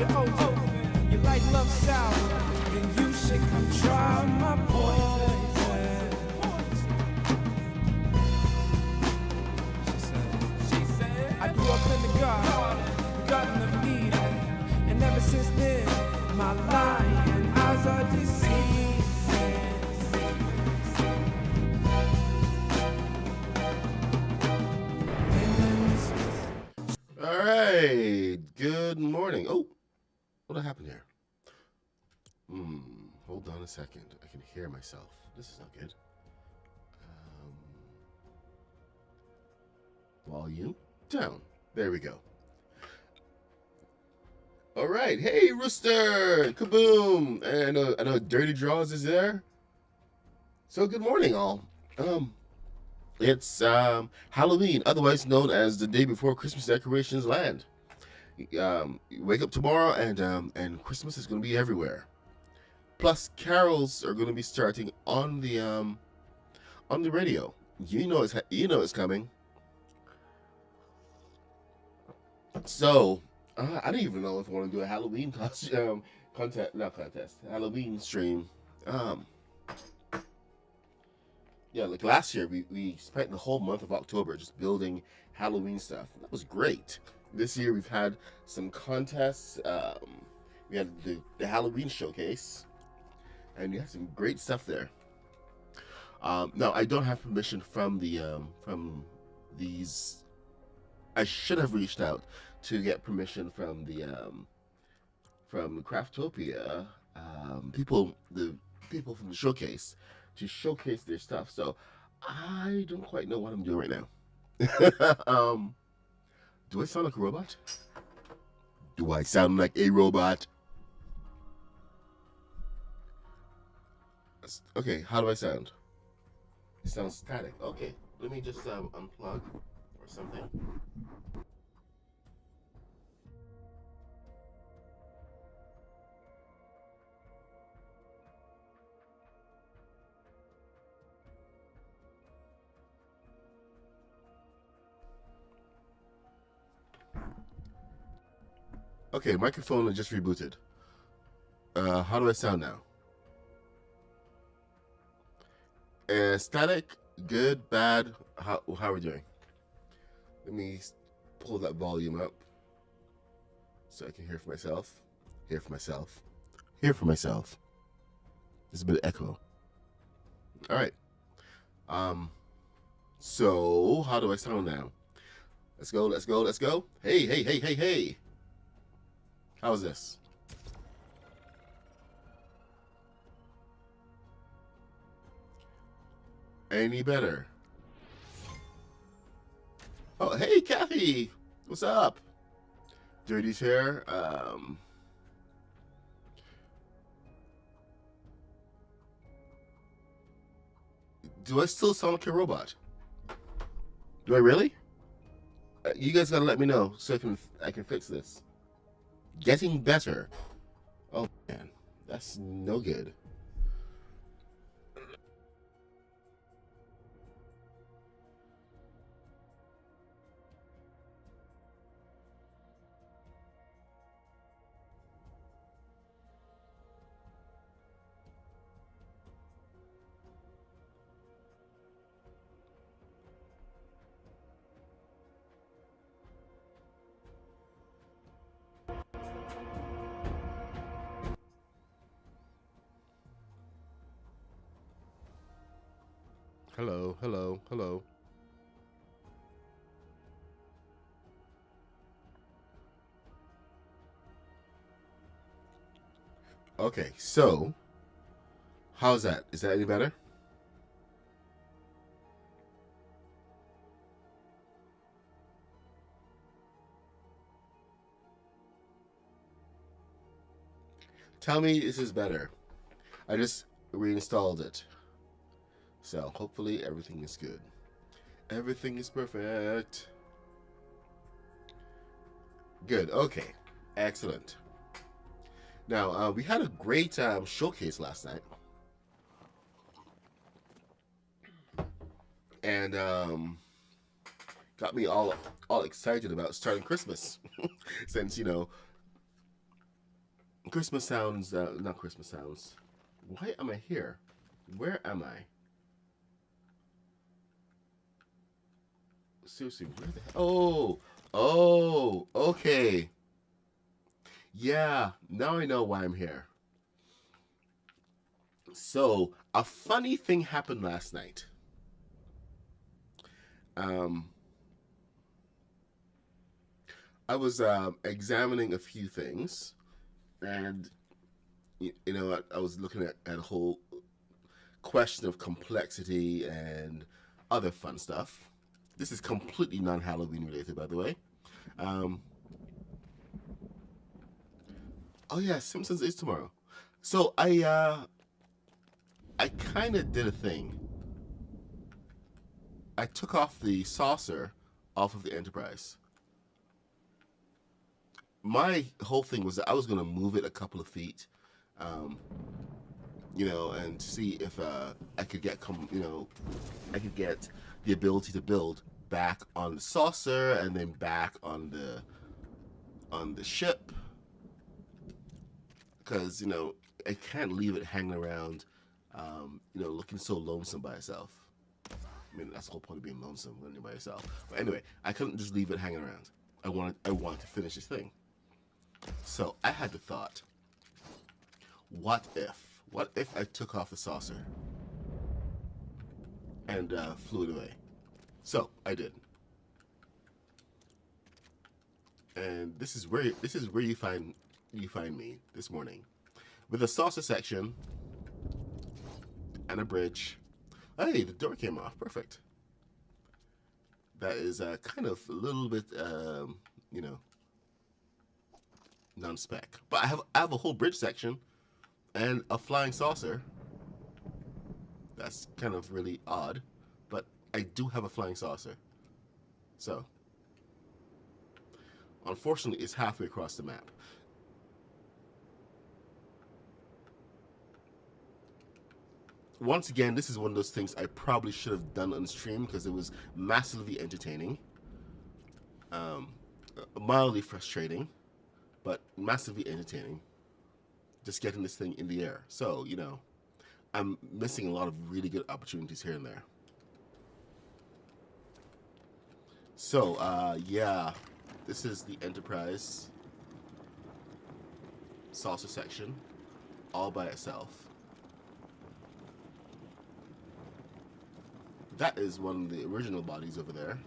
you're open, you like love sour, then you should come try my poison. She said, I grew up in the garden of Eden, and ever since then, my lying eyes are deceiving. All right. Good morning. Oh, what happened here? Hold on a second. I can hear myself. This is not good. Volume down. There we go. All right. Hey, Rooster. Kaboom. And I know Dirty Draws is there. So good morning, all. It's Halloween, otherwise known as the day before Christmas decorations land. You wake up tomorrow, and Christmas is going to be everywhere. Plus, carols are going to be starting on the radio. You know it's coming. So I don't even know if I want to do a Halloween Halloween stream. Yeah, like last year, we spent the whole month of October just building Halloween stuff. That was great. This year, we've had some contests. We had the Halloween showcase, and we had some great stuff there. Now, I don't have permission from these. I should have reached out to get permission from from Craftopia people, the people from the showcase, to showcase their stuff. So I don't quite know what I'm doing right now. Do I sound like a robot? Do I sound like a robot? Okay, how do I sound? It sounds static. Okay, let me just unplug or something. Okay, microphone just rebooted. How do I sound now? Static, good, bad. How are we doing? Let me pull that volume up so I can hear for myself. Hear for myself. Hear for myself. There's a bit of echo. All right. So how do I sound now? Let's go. Let's go. Let's go. Hey, hey, hey, hey, hey. How's this? Any better? Oh, hey, Kathy. What's up? Dirty's hair. Do I still sound like a robot? Do I really? You guys gotta let me know so I can fix this. Getting better. Oh man, that's no good. Hello, hello, hello. Okay, so how's that? Is that any better? Tell me this is better. I just reinstalled it. So hopefully everything is good. Everything is perfect. Good. Okay. Excellent. Now, we had a great showcase last night. And got me all excited about starting Christmas. Since, Christmas sounds, not Christmas sounds. Why am I here? Where am I? Seriously, where the hell? Oh, okay. Yeah, now I know why I'm here. So, a funny thing happened last night. I was examining a few things, and I was looking at a whole question of complexity and other fun stuff. This is completely non-Halloween related, by the way. Oh yeah, Simpsons is tomorrow. So I kind of did a thing. I took off the saucer off of the Enterprise. My whole thing was that I was going to move it a couple of feet, and see if I could get the ability to build back on the saucer and then back on the ship, because I can't leave it hanging around, looking so lonesome by itself. I mean, that's the whole point of being lonesome when you're by yourself. But anyway, I couldn't just leave it hanging around. I wanted to finish this thing. So I had the thought, what if I took off the saucer and flew it away? So I did. And this is where you find me this morning, with a saucer section and a bridge. Hey, the door came off. Perfect. That is kind of a little bit, non-spec. But I have a whole bridge section and a flying saucer. That's kind of really odd, but I do have a flying saucer. So, unfortunately, it's halfway across the map. Once again, this is one of those things I probably should have done on stream because it was massively entertaining, mildly frustrating, but massively entertaining. Just getting this thing in the air. So, I'm missing a lot of really good opportunities here and there. So, yeah, this is the Enterprise saucer section, all by itself. That is one of the original bodies over there.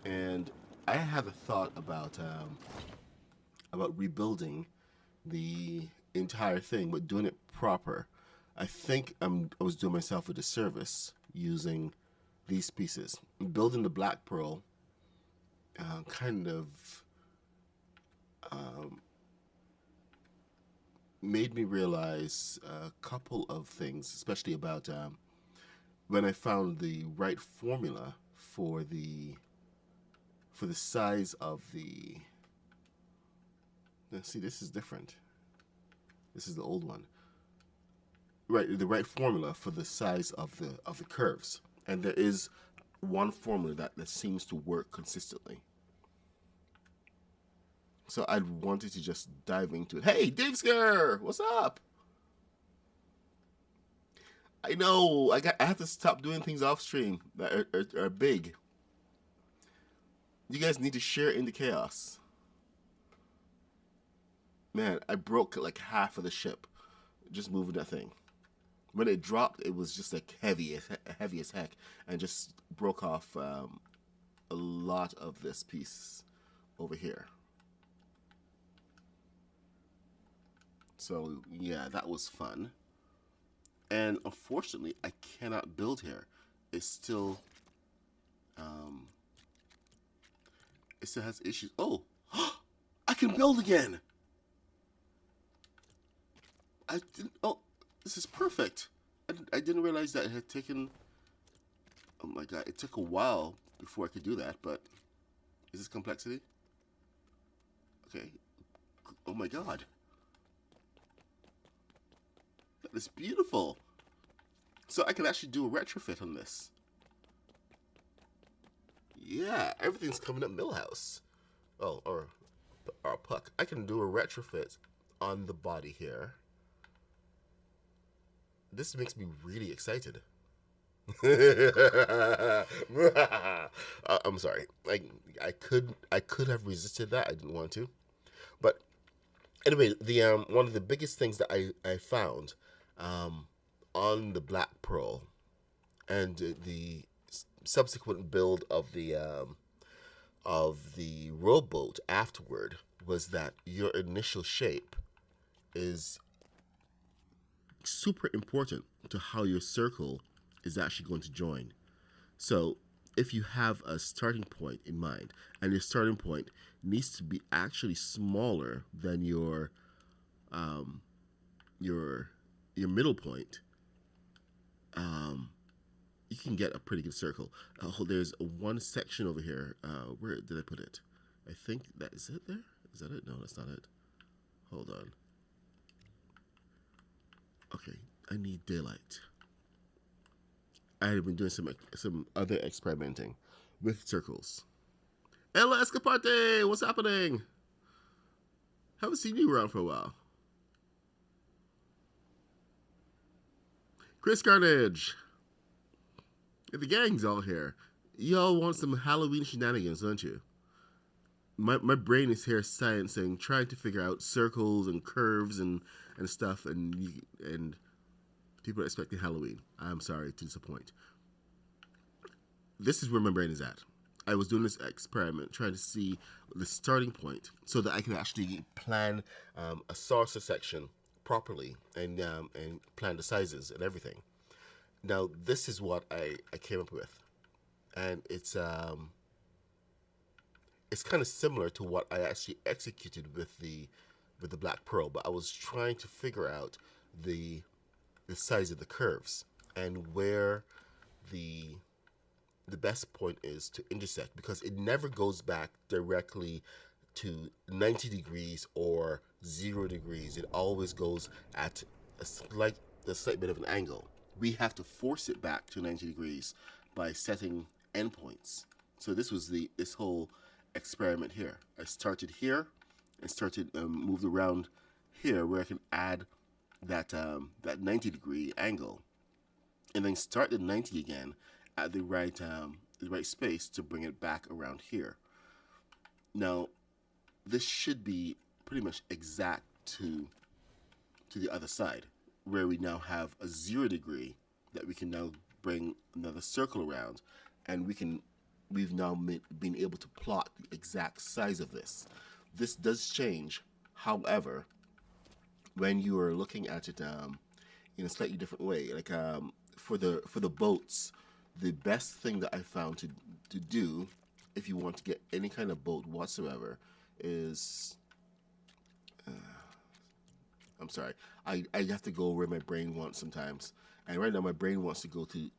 And I had a thought about rebuilding the entire thing, but doing it proper. I think I was doing myself a disservice using these pieces. Building the Black Pearl kind of made me realize a couple of things, especially about when I found the right formula for the size of the. Now, see, this is different. This is the old one. Right, the right formula for the size of the curves, and there is one formula that seems to work consistently. So I wanted to just dive into it. Hey, Dave Scare, what's up? I know I have to stop doing things off stream that are big. You guys need to share in the chaos. Man, I broke like half of the ship just moving that thing. When it dropped, it was just like heavy as heck, and just broke off a lot of this piece over here. So yeah, that was fun. And unfortunately, I cannot build here. It still has issues. Oh, I can build again. I didn't. Oh, this is perfect. I didn't realize that it had taken. Oh my god, it took a while before I could do that. But is this complexity? Okay. Oh my god. That is beautiful. So I can actually do a retrofit on this. Yeah, everything's coming up Millhouse. Oh, or our puck. I can do a retrofit on the body here. This makes me really excited. I'm sorry. I could have resisted that. I didn't want to, but anyway, the one of the biggest things that I found on the Black Pearl and the subsequent build of the rowboat afterward was that your initial shape is super important to how your circle is actually going to join. So if you have a starting point in mind, and your starting point needs to be actually smaller than your middle point, you can get a pretty good circle. There's one section over here. Where did I put it? I think that is it there. Is that it? No, that's not it. Hold on. Okay, I need daylight. I have been doing some other experimenting with circles. Ella Escaparte, what's happening? Haven't seen you around for a while. Chris Carnage. The gang's all here. Y'all want some Halloween shenanigans, don't you? My brain is here sciencing, trying to figure out circles and curves and stuff, and people are expecting Halloween. I'm sorry to disappoint. This is where my brain is at. I was doing this experiment, trying to see the starting point so that I can actually plan a saucer section properly and plan the sizes and everything. Now, this is what I came up with, and it's kind of similar to what I actually executed with the Black Pearl, but I was trying to figure out the size of the curves and where the best point is to intersect, because it never goes back directly to 90 degrees or 0 degrees. It always goes at a slight bit of an angle. We have to force it back to 90 degrees by setting endpoints. So this was this whole experiment here. I started here and moved around here where I can add that 90 degree angle, and then start the 90 again at the right space to bring it back around here. Now, this should be pretty much exact to the other side, where we now have a 0 degree that we can now bring another circle around, and we've now been able to plot the exact size of this. This does change, however, when you are looking at it in a slightly different way. Like for the boats, the best thing that I found to do if you want to get any kind of boat whatsoever is I'm sorry, I have to go where my brain wants sometimes. And right now my brain wants to go to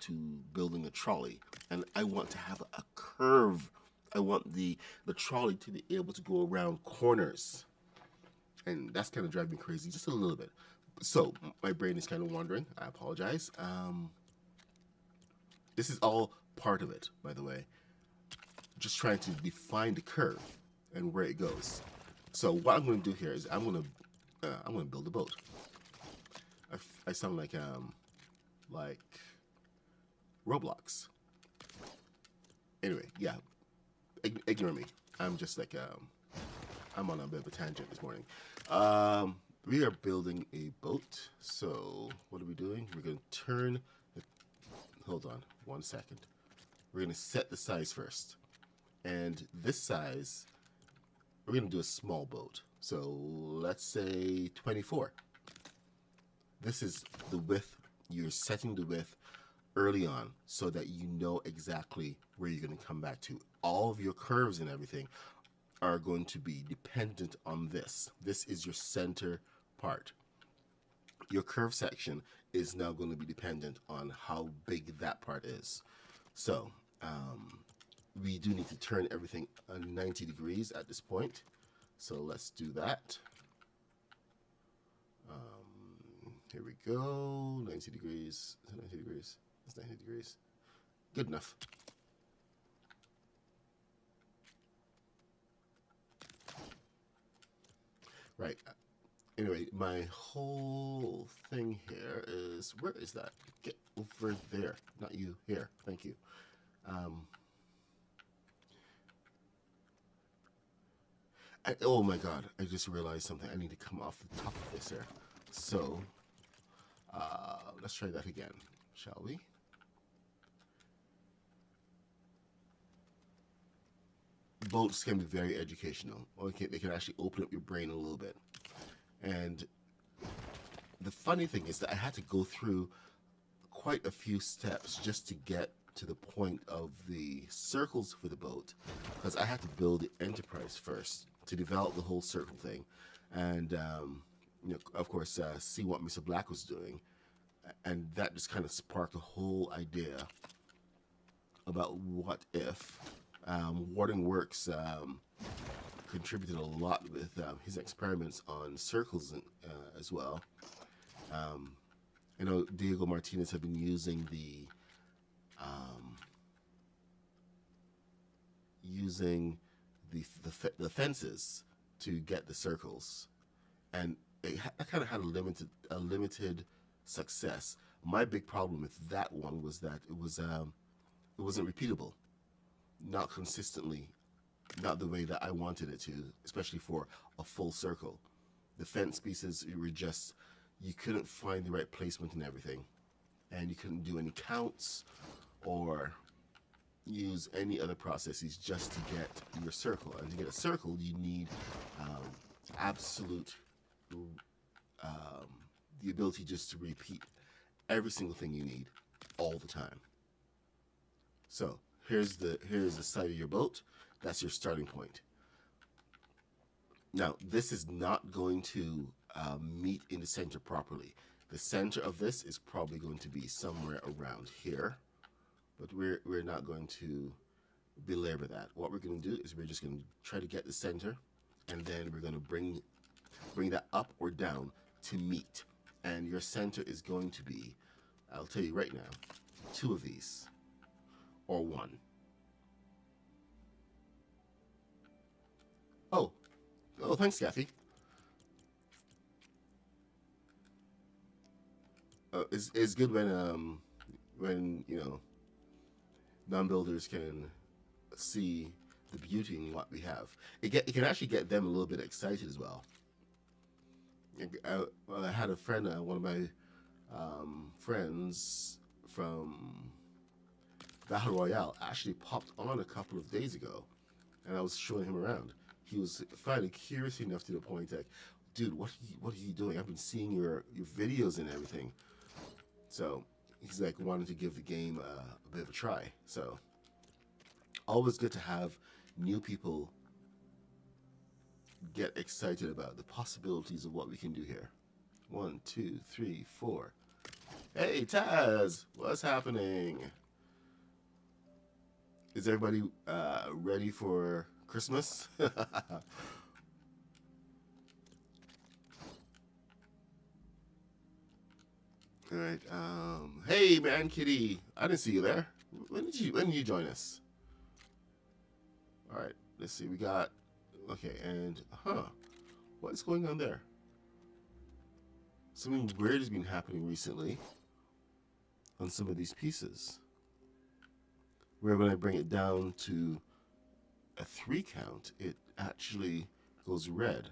building a trolley. And I want to have a curve. I want the trolley to be able to go around corners. And that's kind of driving me crazy just a little bit. So my brain is kind of wandering. I apologize. This is all part of it, by the way. Just trying to define the curve and where it goes. So what I'm going to do here is I'm going to build a boat. I sound like Roblox. Anyway, yeah, ignore me. I'm just like I'm on a bit of a tangent this morning. We are building a boat. So what are we doing? We're going to turn. Hold on, 1 second. We're going to set the size first, and this size, we're going to do a small boat. So let's say 24. This is the width. You're setting the width early on so that you know exactly where you're going to come back to. All of your curves and everything are going to be dependent on this. This is your center part. Your curve section is now going to be dependent on how big that part is. So we do need to turn everything 90 degrees at this point. So let's do that. Here we go. 90 degrees. Is it 90 degrees? It's 90 degrees. Good enough. Right. Anyway, my whole thing here is, where is that? Get over there. Not you. Here. Thank you. Um, oh my God, I just realized something. I need to come off the top of this here. So, let's try that again, shall we? Boats can be very educational. They can actually open up your brain a little bit. And the funny thing is that I had to go through quite a few steps just to get to the point of the circles for the boat, because I had to build the enterprise first to develop the whole circle thing, and of course, see what Mr. Black was doing, and that just kind of sparked a whole idea about what if. Warden Works contributed a lot with his experiments on circles as well. I know Diego Martinez had been using the fences to get the circles, and I kind of had a limited success. My big problem with that one was that it wasn't repeatable, not consistently, not the way that I wanted it to, especially for a full circle. The fence pieces were just, you couldn't find the right placement and everything, and you couldn't do any counts or use any other processes just to get your circle. And to get a circle, you need absolute the ability just to repeat every single thing you need all the time. So here's the side of your boat. That's your starting point. Now, this is not going to meet in the center properly. The center of this is probably going to be somewhere around here, but we're not going to belabor that. What we're going to do is we're just going to try to get the center, and then we're going to bring that up or down to meet. And your center is going to be, I'll tell you right now, 2 of these, or 1. Oh, thanks, Kathy. It's good when non-builders can see the beauty in what we have. It can actually get them a little bit excited as well. I had a friend, one of my friends from Battle Royale, actually popped on a couple of days ago, and I was showing him around. He was finally curious enough to the point like, dude, what are you doing? I've been seeing your videos and everything. So he's like wanting to give the game a bit of a try. So always good to have new people get excited about the possibilities of what we can do here. 1, 2, 3, 4. Hey Taz, what's happening? Is everybody ready for Christmas? All right. Hey, man, Kitty. I didn't see you there. When did you join us? All right. Let's see. We got. Okay. And what is going on there? Something weird has been happening recently on some of these pieces. Where when I bring it down to a 3 count, it actually goes red.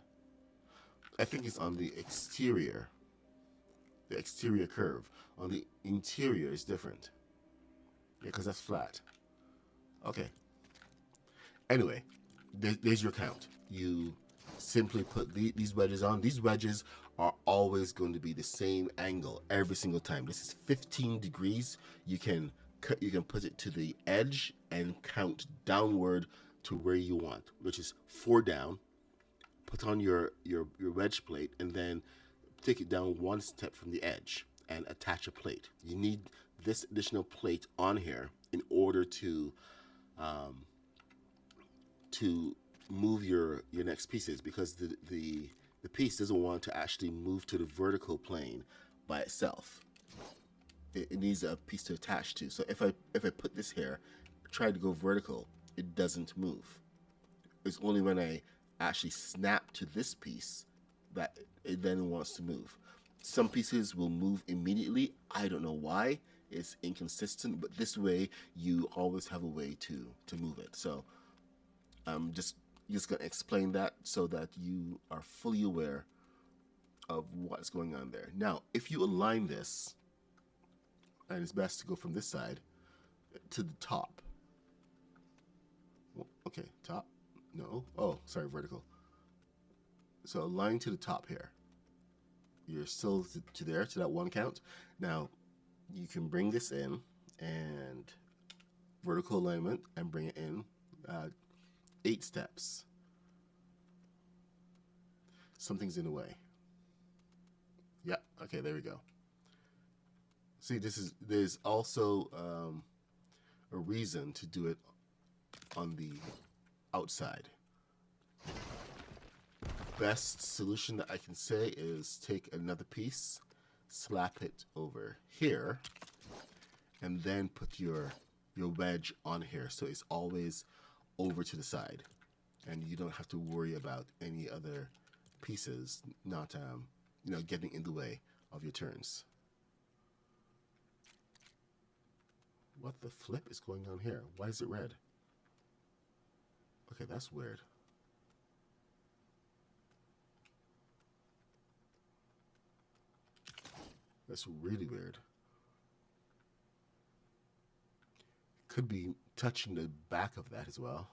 I think it's on the exterior. The exterior curve. On the interior is different. Yeah, because that's flat. Okay. Anyway, there's your count. You simply put these wedges on. These wedges are always going to be the same angle every single time. This is 15 degrees. You can put it to the edge and count downward to where you want, which is 4 down. Put on your wedge plate, and then take it down 1 step from the edge and attach a plate. You need this additional plate on here in order to move your next pieces, because the piece doesn't want to actually move to the vertical plane by itself. It needs a piece to attach to. So if I put this here, try to go vertical, it doesn't move. It's only when I actually snap to this piece that it then wants to move. Some pieces will move immediately. I don't know why. It's inconsistent, but this way you always have a way to move it. So I'm just gonna explain that so that you are fully aware of what's going on there. Now, if you align this, and it's best to go from this side to the top. Okay, top. No. Oh, sorry, vertical. So align to the top here. You're still to there, to that one count. Now, you can bring this in and vertical alignment and bring it in 8 steps. Something's in the way. Yeah, okay, there we go. See, there's also a reason to do it on the outside. Best solution that I can say is take another piece, slap it over here, and then put your wedge on here so it's always over to the side, and you don't have to worry about any other pieces not getting in the way of your turns. What the flip is going on here? Why is it red? Okay, that's weird. That's really weird. Could be touching the back of that as well.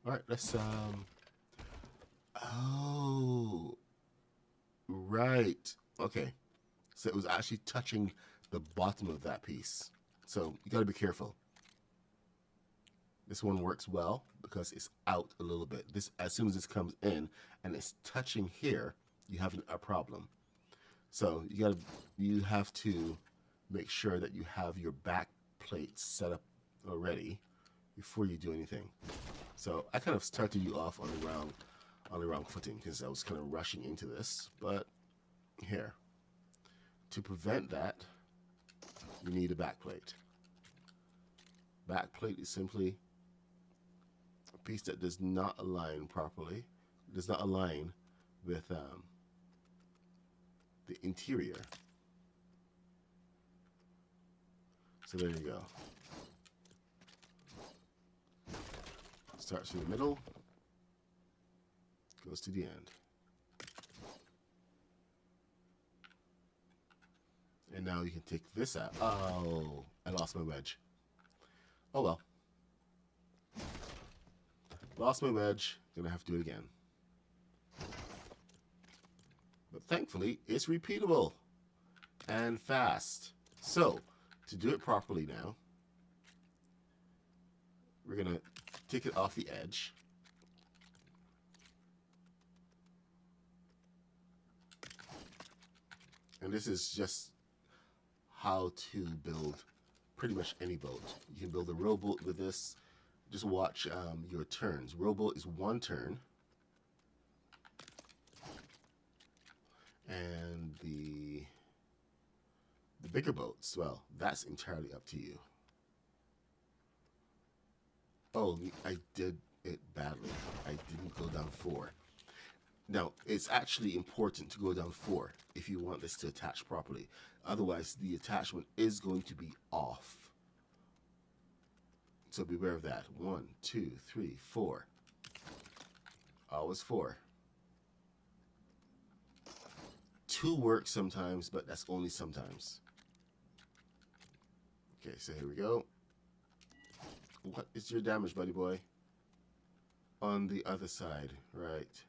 All right, let's oh, right. Okay, so it was actually touching the bottom of that piece. So you got to be careful. This one works well because it's out a little bit. This, as soon as this comes in and it's touching here, you have a problem. So you have to make sure that you have your back plate set up already before you do anything. So I kind of started you off on the wrong footing because I was kind of rushing into this. But here, to prevent that, you need a back plate. Back plate is simply a piece that does not align properly, does not align with the interior. So there you go. Starts in the middle, goes to the end. And now you can take this out. Oh, I lost my wedge. Oh well. Lost my wedge. Gonna have to do it again. But thankfully, it's repeatable and fast. So, to do it properly now, we're gonna take it off the edge. And this is just how to build pretty much any boat. You can build a rowboat with this. Just watch your turns. Rowboat is 1 turn. And the bigger boats, well, that's entirely up to you. Oh, I did it badly. I didn't go down 4. Now, it's actually important to go down 4 if you want this to attach properly. Otherwise, the attachment is going to be off. So beware of that. 1, 2, 3, 4. Always 4. 2 works sometimes, but that's only sometimes. Okay, so here we go. What is your damage, buddy boy? On the other side, right.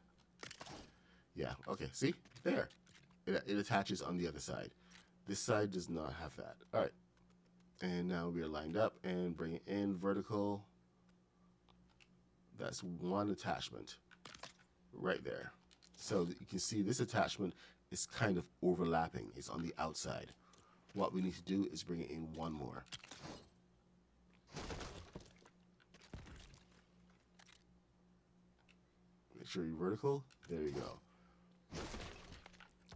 Yeah, okay, see? There. It attaches on the other side. This side does not have that. All right. And now we are lined up and bring it in vertical. That's 1 attachment right there. So you can see this attachment is kind of overlapping. It's on the outside. What we need to do is bring it in 1 more. Make sure you're vertical. There you go.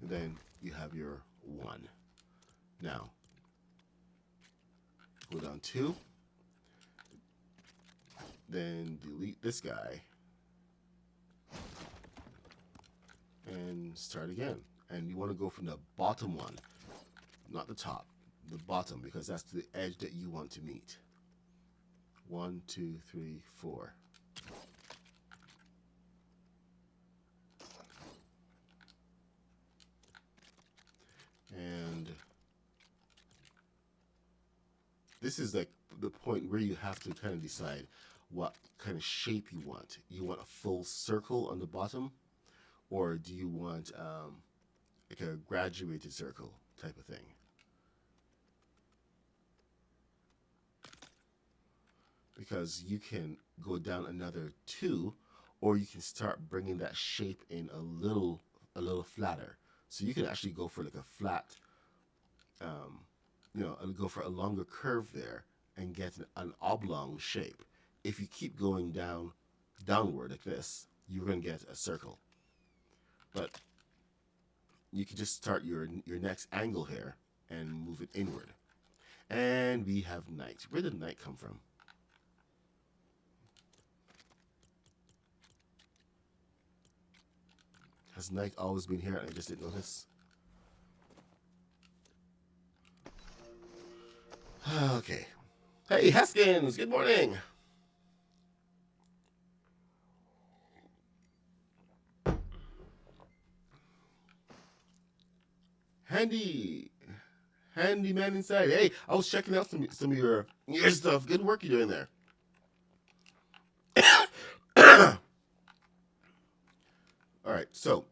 And then you have your 1. Now, go down 2. Then delete this guy. and start again. And you want to go from the bottom one, not the top, the bottom, because that's the edge that you want to meet. 1, 2, 3, 4. And this is like the point where you have to kind of decide what kind of shape you want. You want a full circle on the bottom, or do you want like a graduated circle type of thing? Because you can go down another 2, or you can start bringing that shape in a little flatter. So you can actually go for like a flat, go for a longer curve there and get an oblong shape. If you keep going downward like this, you're going to get a circle. But you can just start your next angle here and move it inward. And we have night. Where did night come from? Has night always been here and I just didn't notice? Okay. Hey, Haskins, good morning. Handyman inside. Hey, I was checking out some of your stuff. Good work you're doing there. All right, so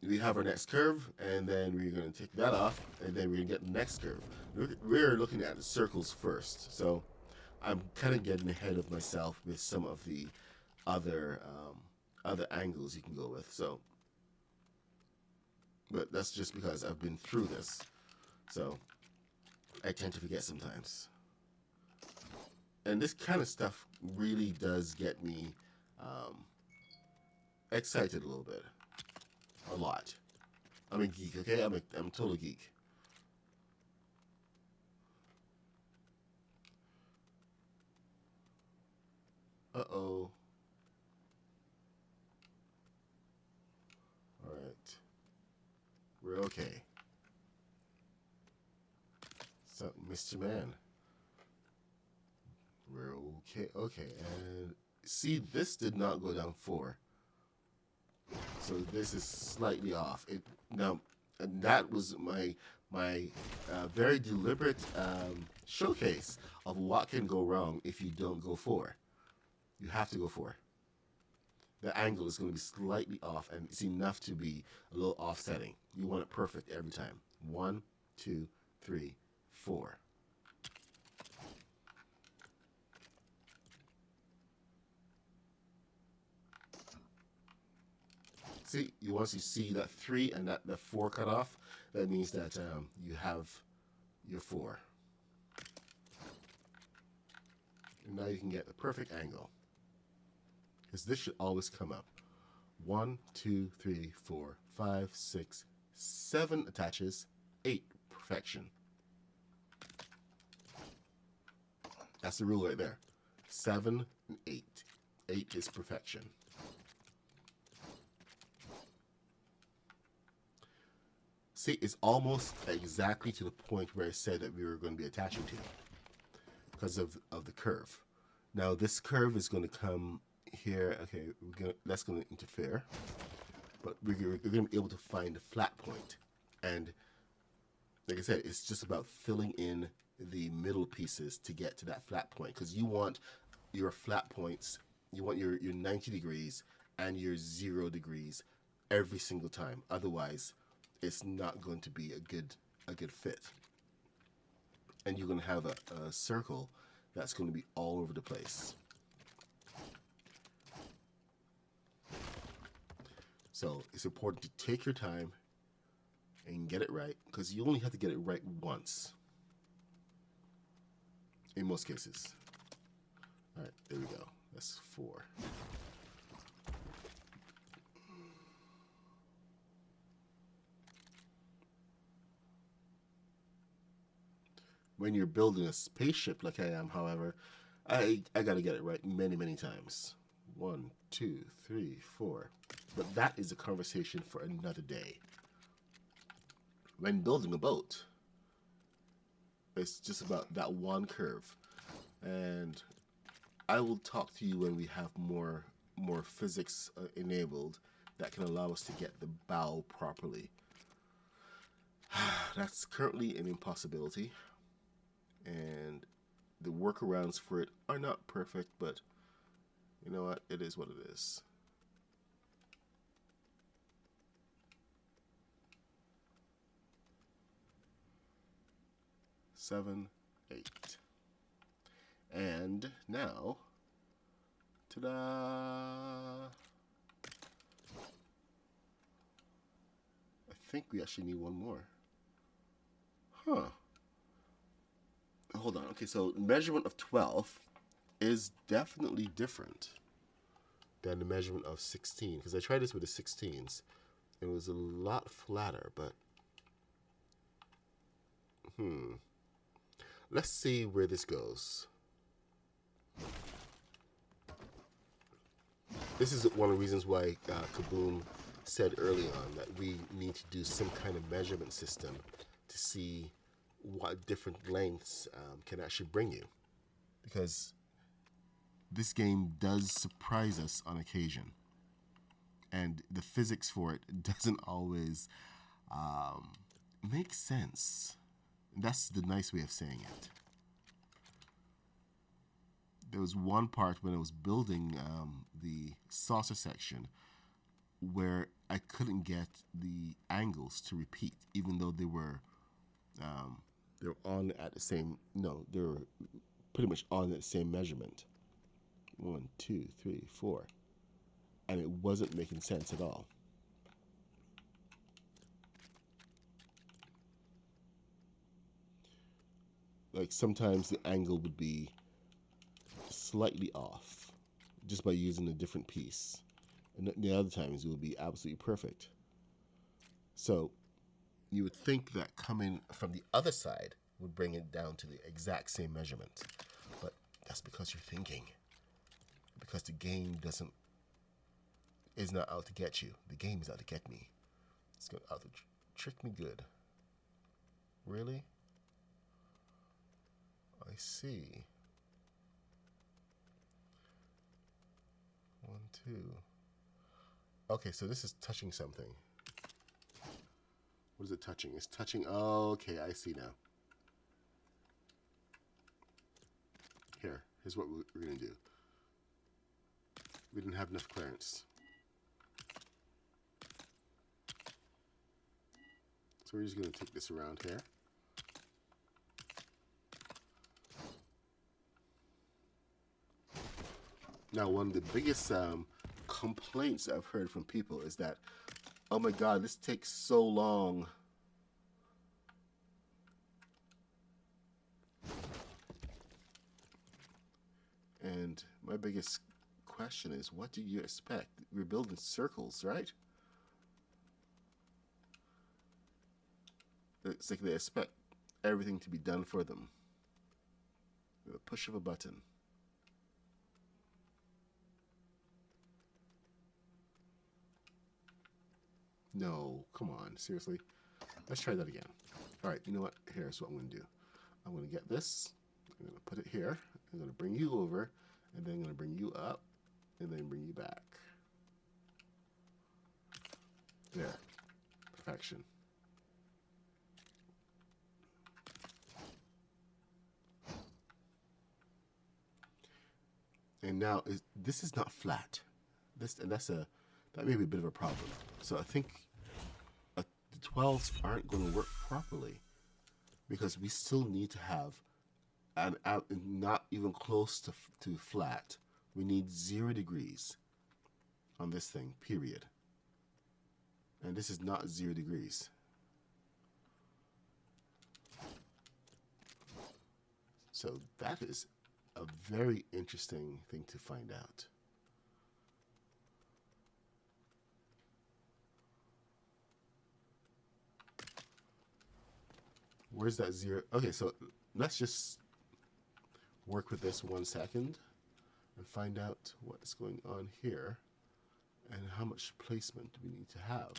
we have our next curve, and then we're going to take that off, and then we're going to get the next curve. We're looking at the circles first, so I'm kind of getting ahead of myself with some of the other angles you can go with. So, but that's just because I've been through this, so I tend to forget sometimes. And this kind of stuff really does get me excited a little bit, a lot. I'm a geek, okay? I'm a total geek. Uh-oh. All right. We're okay. So, Mr. Man. We're okay. Okay, and see, this did not go down 4. So this is slightly off. And that was my very deliberate showcase of what can go wrong if you don't go 4. You have to go 4. The angle is going to be slightly off, and it's enough to be a little offsetting. You want it perfect every time. 1, 2, 3, 4. See, once you see that 3 and that 4 cut off, that means that you have your 4. And now you can get the perfect angle. Because this should always come up. 1, 2, 3, 4, 5, 6, 7 attaches, 8, perfection. That's the rule right there. 7 and 8. 8 is perfection. See, it's almost exactly to the point where I said that we were going to be attaching to, because of the curve. Now this curve is going to come here. Okay, that's going to interfere, but we're going to be able to find a flat point. And like I said, it's just about filling in the middle pieces to get to that flat point, because you want your flat points, you want your 90 degrees and your 0 degrees every single time. Otherwise, it's not going to be a good fit. And you're going to have a circle that's going to be all over the place. So it's important to take your time and get it right, because you only have to get it right once in most cases. All right, there we go. That's 4. When you're building a spaceship like I am, however, I got to get it right many, many times. 1, 2, 3, 4. But that is a conversation for another day. When building a boat, it's just about that one curve. And I will talk to you when we have more physics enabled that can allow us to get the bow properly. That's currently an impossibility, and the workarounds for it are not perfect, but you know what? It is what it is. Seven, 8. And now, ta-da! I think we actually need one more. Huh. Hold on. Okay, so measurement of 12 is definitely different than the measurement of 16. Because I tried this with the 16s. It was a lot flatter, but... Let's see where this goes. This is one of the reasons why Kaboom said early on that we need to do some kind of measurement system to see what different lengths can actually bring you. Because this game does surprise us on occasion. And the physics for it doesn't always make sense. That's the nice way of saying it. There was one part when I was building the saucer section where I couldn't get the angles to repeat, even though they were on at the same. No, they were pretty much on at the same measurement. 1, 2, 3, 4, and it wasn't making sense at all. Like sometimes the angle would be slightly off just by using a different piece, and the other times it would be absolutely perfect. So you would think that coming from the other side would bring it down to the exact same measurement, but that's because you're thinking, because the game is not out to get you. The game is out to get me. It's going out to trick me good. Really? I see. 1, 2. Okay, so this is touching something. What is it touching? It's touching. Oh, okay, I see now. Here's what we're going to do. We didn't have enough clearance. So we're just going to take this around here. Now, one of the biggest complaints I've heard from people is that, oh my God, this takes so long. And my biggest question is, what do you expect? We're building circles, right? It's like they expect everything to be done for them with a push of a button. No, come on, seriously. Let's try that again. All right, you know what? Here's what I'm going to do. I'm going to get this. I'm going to put it here. I'm going to bring you over, and then I'm going to bring you up, and then bring you back. There. Perfection. And now this is not flat. That may be a bit of a problem. So I think the 12s aren't going to work properly because we still need to have not even close to flat. We need 0 degrees on this thing, period. And this is not 0 degrees. So that is a very interesting thing to find out. Where's that 0? Okay, so let's just work with this 1 second. and find out what's going on here and how much placement we need to have.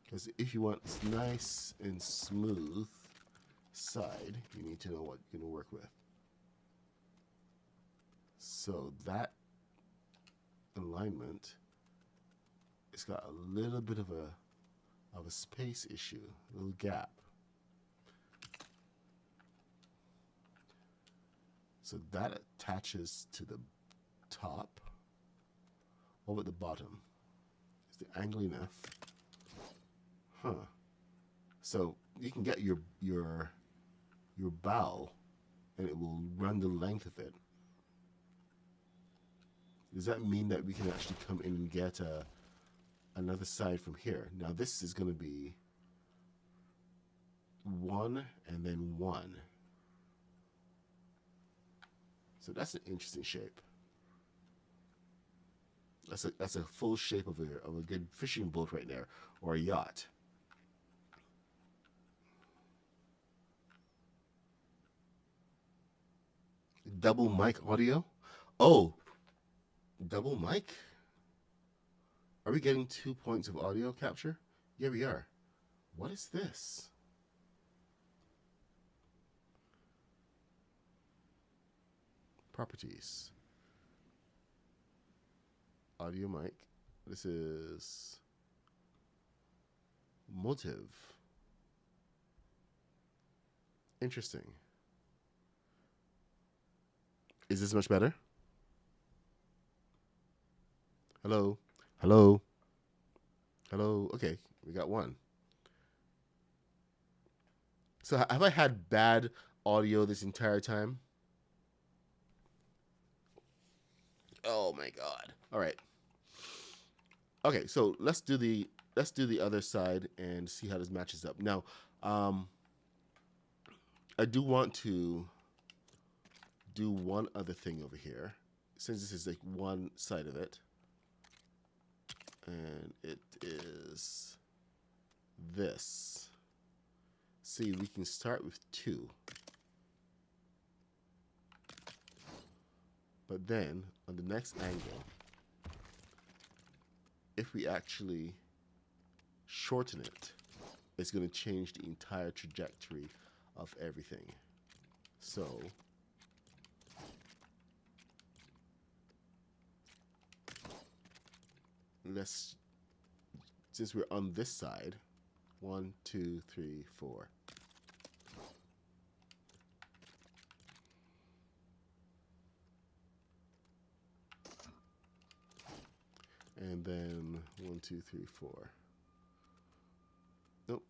Because if you want nice and smooth side, you need to know what you're going to work with. So that alignment, it's got a little bit of a space issue, a little gap. So that attaches to the top. What about the bottom? Is the angle enough? Huh. So you can get your bow and it will run the length of it. Does that mean that we can actually come in and get another side from here? Now this is going to be 1 and then 1. So that's an interesting shape. That's a full shape of a good fishing boat right there, or a yacht. Double mic audio? Oh, double mic? Are we getting 2 points of audio capture? Yeah, we are. What is this? Properties. Audio mic. This is motive. Interesting. Is this much better? Hello? Hello? Hello? Okay, we got 1. So have I had bad audio this entire time? Oh my god. All right. Okay, so let's do the other side and see how this matches up. Now, I do want to do one other thing over here, since this is like one side of it, and it is this. See, we can start with 2, but then on the next angle, if we actually shorten it, it's going to change the entire trajectory of everything. So let's, since we're on this side, 1, 2, 3, 4. And then 1, 2, 3, 4. Nope,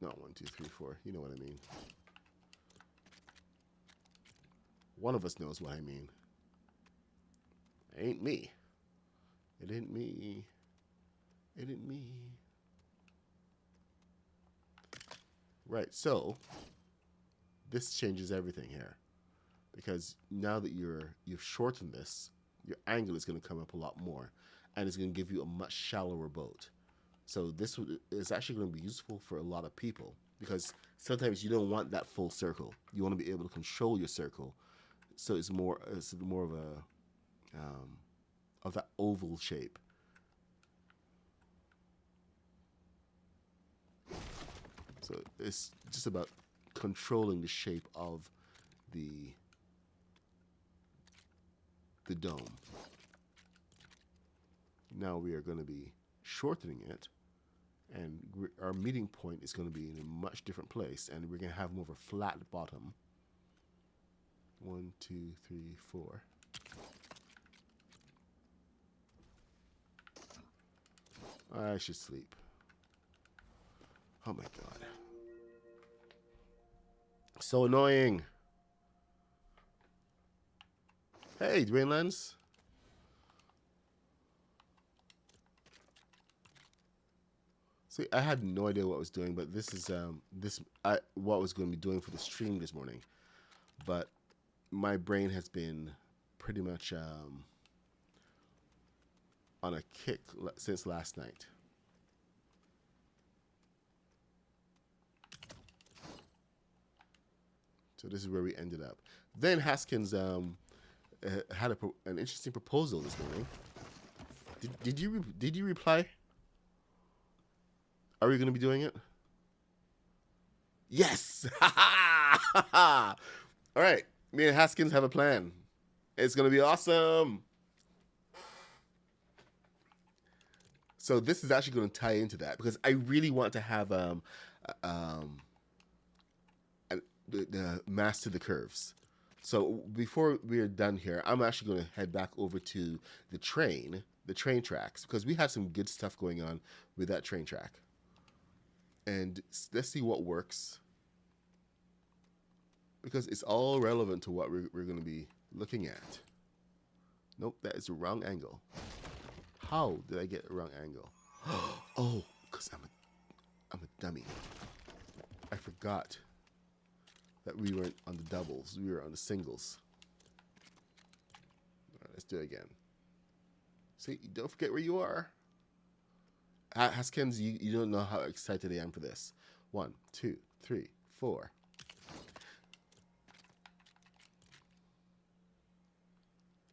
not 1, 2, 3, 4. You know what I mean. One of us knows what I mean. It ain't me. It ain't me. It ain't me. Right, so this changes everything here, because now that you've shortened this, your angle is going to come up a lot more, and it's going to give you a much shallower boat. So this is actually going to be useful for a lot of people, because sometimes you don't want that full circle. You want to be able to control your circle, so it's more of a of that oval shape. So it's just about controlling the shape of the dome. Now we are going to be shortening it, and our meeting point is going to be in a much different place, and we're going to have more of a flat bottom. 1, 2, 3, 4. I should sleep. Oh my god. So annoying. Hey, Dwayne Lens. See, I had no idea what I was doing, but this is what I was going to be doing for the stream this morning. But my brain has been pretty much on a kick since last night. So this is where we ended up. Then Haskins had an interesting proposal this morning. Did you reply? Are we going to be doing it? Yes. All right. Me and Haskins have a plan. It's going to be awesome. So this is actually going to tie into that because I really want to have the master the curves. So before we're done here, I'm actually going to head back over to the train tracks, because we have some good stuff going on with that train track. And let's see what works, because it's all relevant to what we're going to be looking at. Nope, that is the wrong angle. How did I get a wrong angle? Oh, because I'm a dummy. I forgot that we weren't on the doubles. We were on the singles. All right, let's do it again. See, don't forget where you are. Haskins, you don't know how excited I am for this. 1, 2, 3, 4.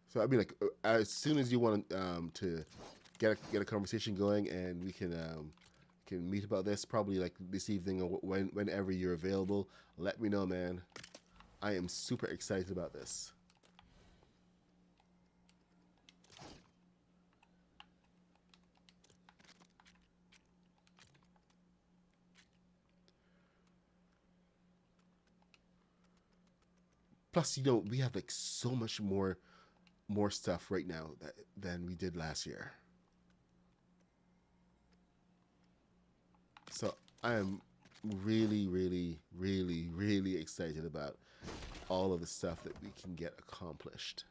So I mean, like, as soon as you want to get a conversation going, and we can meet about this, probably like this evening or whenever you're available, let me know, man. I am super excited about this. Plus, you know, we have like so much more stuff right now than we did last year. So I am really, really, really, really excited about all of the stuff that we can get accomplished.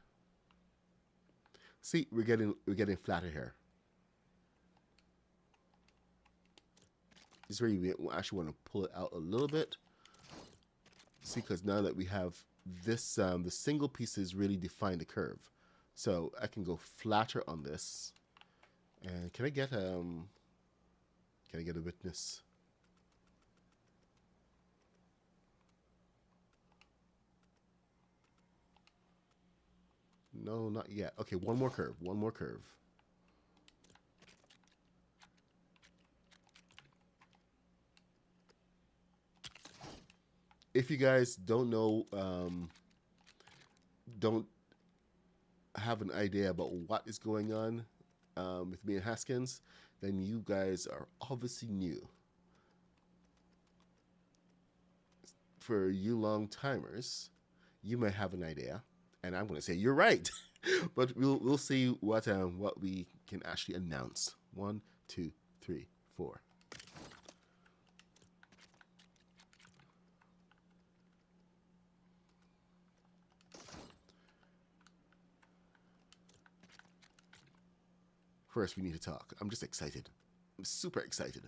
See, we're getting flatter here. This is where you actually want to pull it out a little bit. See, because now that we have this, the single pieces really define the curve. So I can go flatter on this. And can I get a witness? No, not yet. Okay, one more curve. One more curve. If you guys don't know, don't have an idea about what is going on with me and Haskins, then you guys are obviously new. For you long timers, you may have an idea, and I'm going to say you're right. But we'll see what we can actually announce. 1, 2, 3, 4. First, we need to talk. I'm just excited. I'm super excited.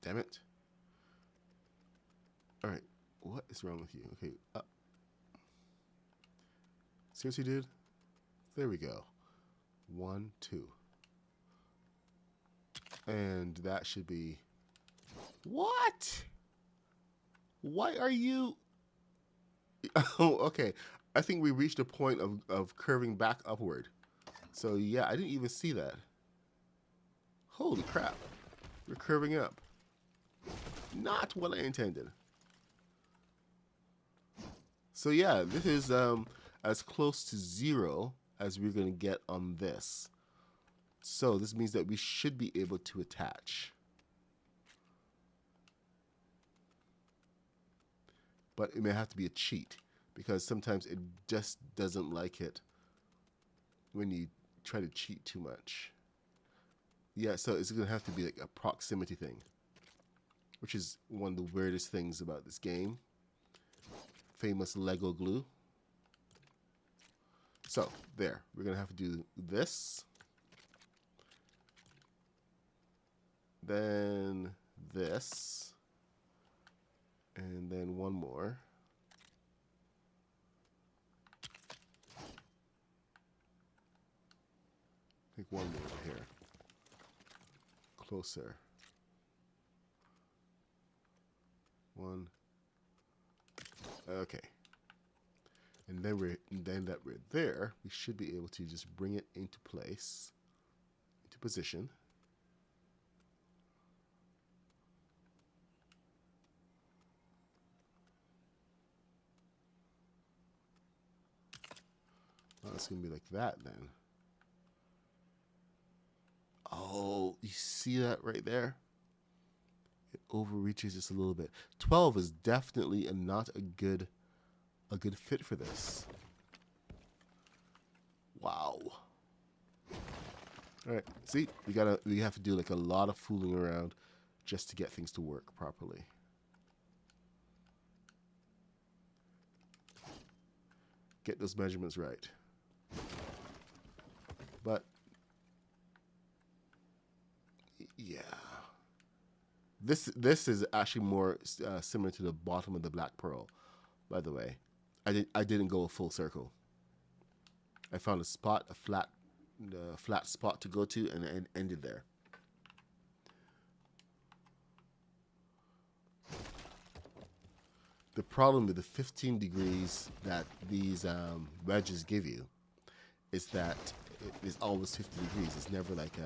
Damn it. All right. What is wrong with you? Okay. Seriously, dude? There we go. 1, 2. And that should be... What? Why are you... Oh, okay. I think we reached a point of curving back upward. So, yeah, I didn't even see that. Holy crap. We're curving up. Not what I intended. So, yeah, this is as close to 0 as we're going to get on this. So, this means that we should be able to attach. But it may have to be a cheat, because sometimes it just doesn't like it when you try to cheat too much. Yeah, so it's going to have to be like a proximity thing, which is one of the weirdest things about this game. Famous Lego glue. So, there. We're going to have to do this. Then this. And then one more. I think one more here. closer. 1. Okay. And then that we're there, we should be able to just bring it into place, into position. Oh, it's gonna be like that then. Oh, you see that right there? It overreaches just a little bit. 12 is definitely not a good fit for this. Wow. All right, see, we have to do like a lot of fooling around just to get things to work properly. Get those measurements right. But yeah, this is actually more similar to the bottom of the black pearl. By the way, I didn't go a full circle. I found a spot, a flat spot to go to, and ended there. The problem with the 15 degrees that these wedges give you is that it is always 50 degrees. It's never like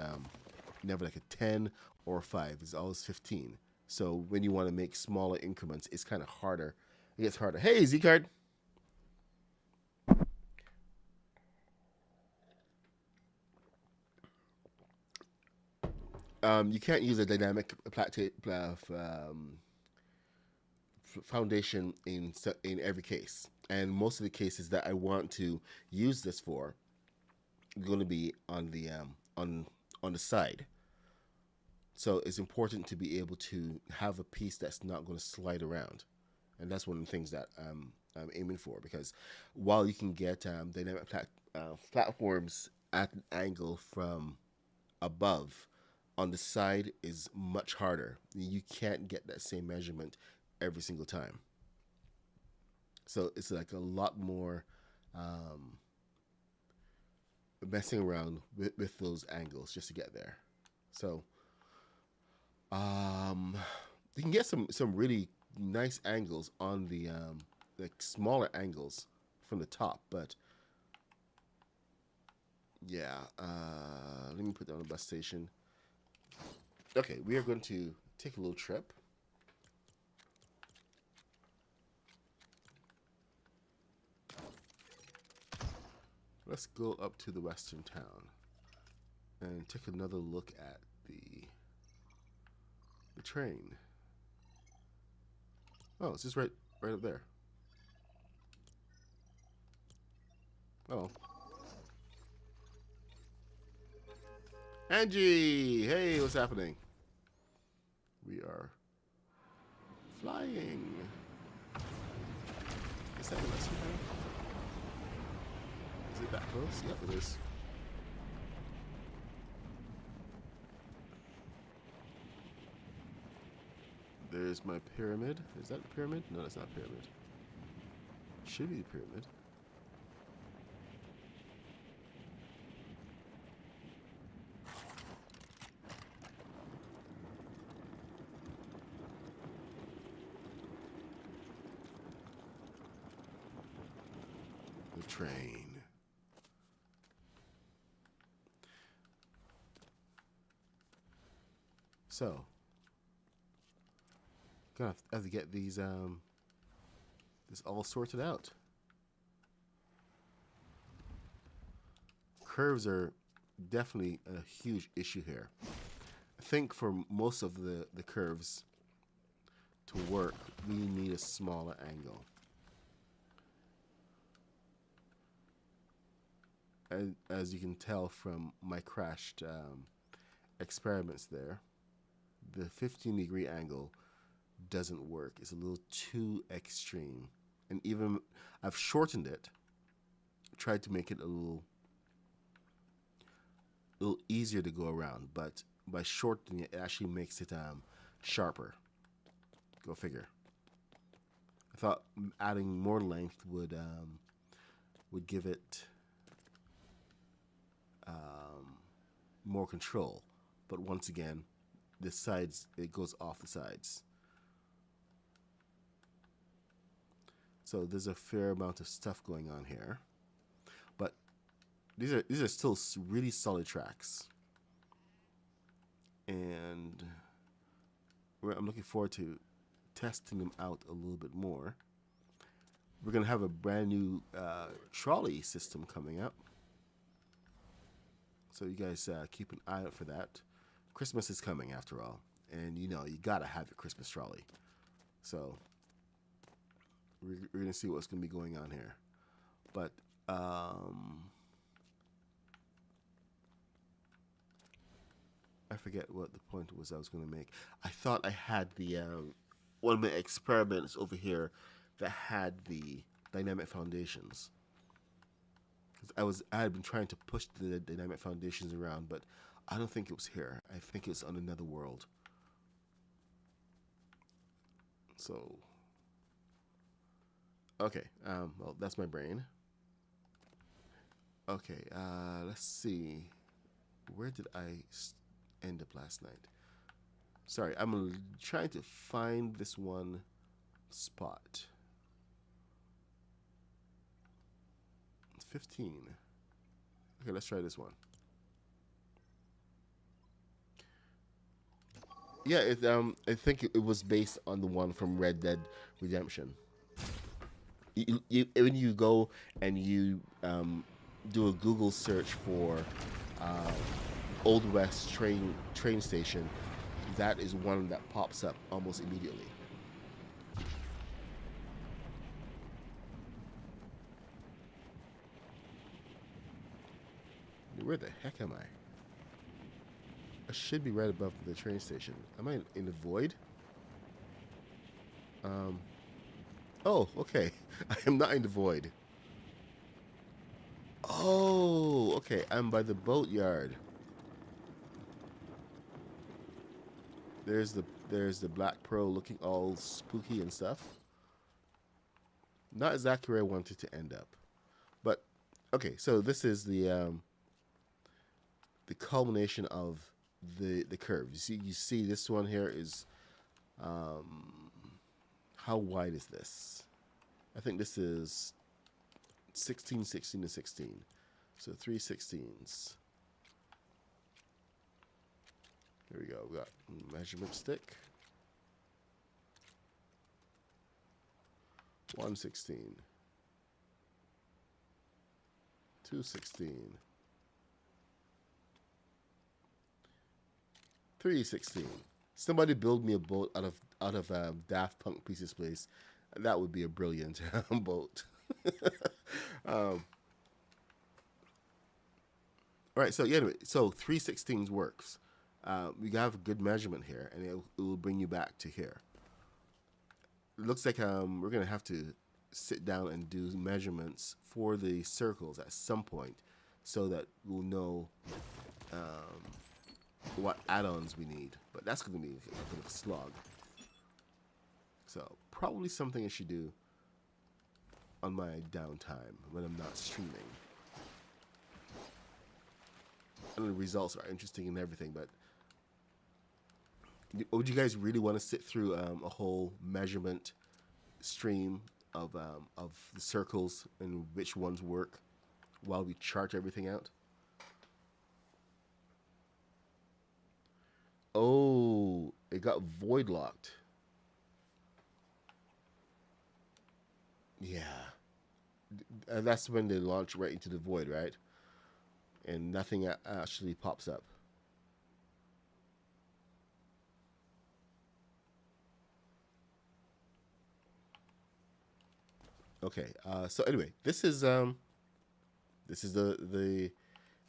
a 10 or 5. It's always 15. So when you want to make smaller increments, it's kind of harder. It gets harder. Hey, Z-Card. You can't use a dynamic foundation in every case, and most of the cases that I want to use this for are going to be on the side. So it's important to be able to have a piece that's not going to slide around, and that's one of the things that I'm aiming for. Because while you can get dynamic platforms at an angle from above, on the side is much harder. You can't get that same measurement every single time. So it's like a lot more messing around with those angles just to get there. So you can get some really nice angles on the like smaller angles from the top, but yeah, let me put that on the bus station. Okay, we are going to take a little trip. Let's go up to the western town and take another look at the train. Oh, it's just right up there. Oh. Angie! Hey, what's happening? We are flying. Is that the western town? Is it that close? Yep, it is. There's my pyramid. Is that the pyramid? No, that's not a pyramid. Should be the pyramid. The train. So, gonna have to get these this all sorted out. Curves are definitely a huge issue here. I think for most of the curves to work, we need a smaller angle. And as you can tell from my crashed experiments there, the 15-degree angle doesn't work. It's a little too extreme. And even I've shortened it, tried to make it a little easier to go around, but by shortening it, it actually makes it sharper. Go figure. I thought adding more length would give it more control, but once again, the sides, it goes off the sides. So there's a fair amount of stuff going on here, but these are still really solid tracks, and I'm looking forward to testing them out a little bit more. We're gonna have a brand new trolley system coming up, so you guys keep an eye out for that. Christmas is coming after all, and you know you gotta have your Christmas trolley. So we're gonna see what's gonna be going on here, but I forget what the point was I was gonna make. I thought I had the one of my experiments over here that had the dynamic foundations. I had been trying to push the dynamic foundations around, but I don't think it was here. I think it's on another world. So, okay, well, that's my brain. Okay, let's see. Where did I end up last night? Sorry, I'm trying to find this one spot. It's 15. Okay, let's try this one. Yeah, I think it was based on the one from Red Dead Redemption. When you go and you do a Google search for Old West train station, that is one that pops up almost immediately. Where the heck am I? I should be right above the train station. Am I in the void? Oh, okay. I am not in the void. Oh, okay. I'm by the boatyard. There's the Black Pearl looking all spooky and stuff. Not exactly where I wanted to end up, but okay. So this is the culmination of the curve. You see this one here is how wide is this? I think this is 16, 16 to 16. So 3 16s. Here we go. We got measurement stick. 1 16. 2 16. 3 16. Somebody build me a boat out of Daft Punk Pieces Place. That would be a brilliant boat. All right. So yeah, anyway, so 3 16s works. We have a good measurement here, and it will bring you back to here. It looks like we're gonna have to sit down and do measurements for the circles at some point, so that we'll know what add-ons we need. But that's gonna be a bit of a slog. So probably something I should do on my downtime when I'm not streaming. And the results are interesting and everything, but would you guys really want to sit through a whole measurement stream of the circles and which ones work while we chart everything out? Oh, it got void locked. Yeah. That's when they launch right into the void, right? And nothing actually pops up. Okay. So anyway, this is the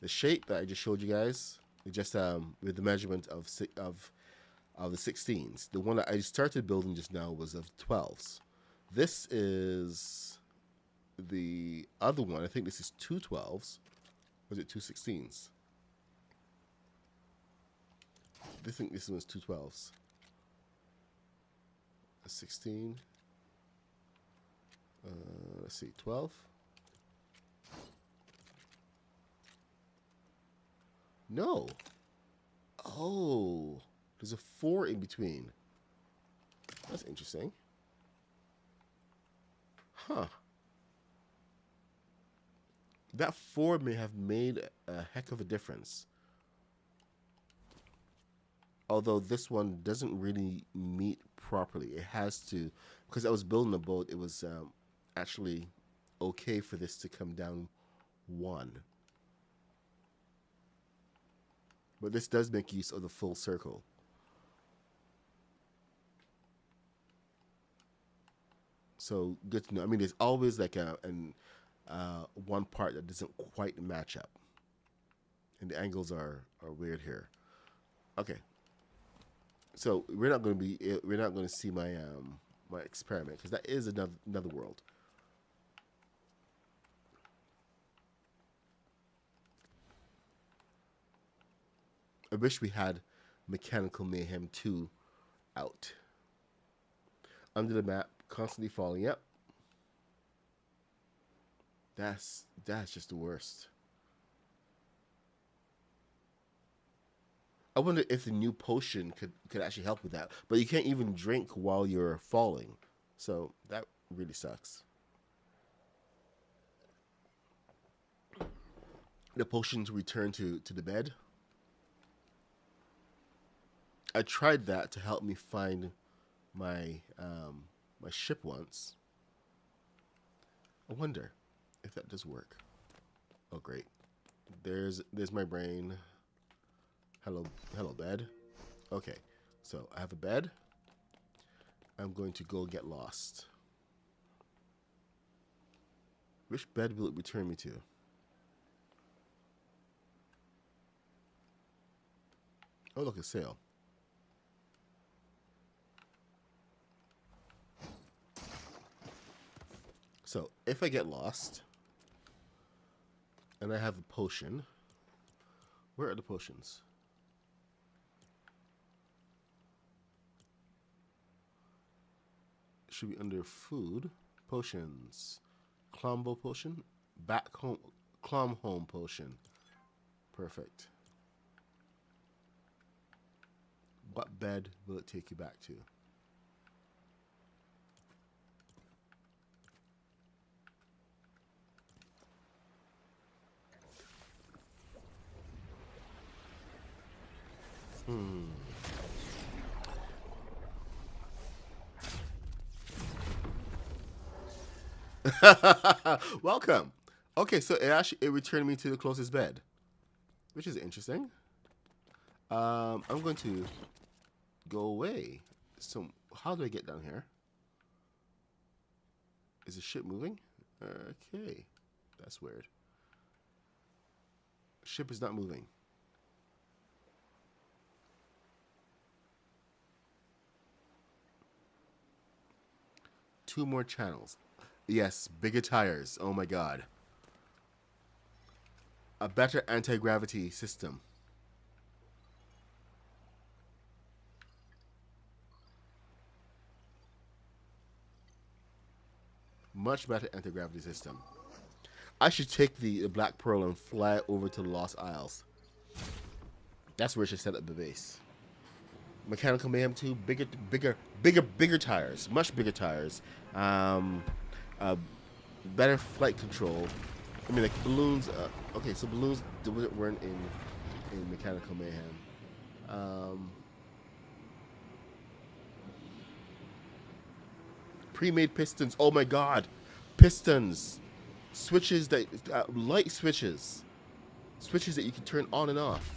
shape that I just showed you guys. Just with the measurement of the 16s. The one that I started building just now was of 12s. This is the other one. I think this is 2 12s. Was it 2 16s? I think this one's 2 12s. A 16. Let's see, 12. No. Oh. There's a 4 in between. That's interesting. Huh. That 4 may have made a heck of a difference. Although this one doesn't really meet properly. It has to, because I was building a boat, it was actually okay for this to come down 1. But this does make use of the full circle. So good to know. I mean, there's always like one part that doesn't quite match up. And the angles are weird here. Okay. So we're not going to see my my experiment, because that is another world. I wish we had Mechanical Mayhem 2 out. Under the map, constantly falling. Yep. That's just the worst. I wonder if the new potion could actually help with that. But you can't even drink while you're falling. So that really sucks. The potion to return to the bed. I tried that to help me find my my ship once. I wonder if that does work. Oh great. There's my brain. Hello bed. Okay. So I have a bed. I'm going to go get lost. Which bed will it return me to? Oh look, a sail. So, if I get lost, and I have a potion, where are the potions? Should be under food, potions, Clombo potion, back home, Clom home potion. Perfect. What bed will it take you back to? Welcome. Okay, so it returned me to the closest bed, which is interesting. I'm going to go away. So how do I get down here? Is the ship moving? Okay, that's weird. Ship is not moving. Two more channels. Yes, bigger tires. Oh my god. A better anti-gravity system. Much better anti-gravity system. I should take the Black Pearl and fly over to the Lost Isles. That's where I should set up the base. Mechanical Mayhem 2, bigger tires, much bigger tires. Better flight control. I mean, like balloons. Okay, so balloons weren't in Mechanical Mayhem. Pre-made pistons. Oh my god, pistons, switches that light switches that you can turn on and off.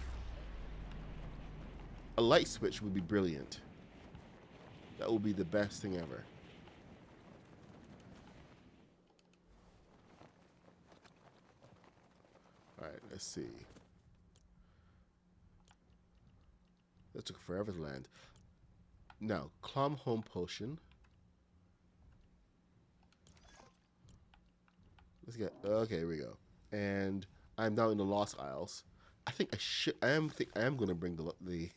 A light switch would be brilliant. That would be the best thing ever. Alright, let's see. That took forever to land. Now, Clom Home Potion. Let's get... Okay, here we go. And I'm now in the Lost Isles. I think I am going to bring the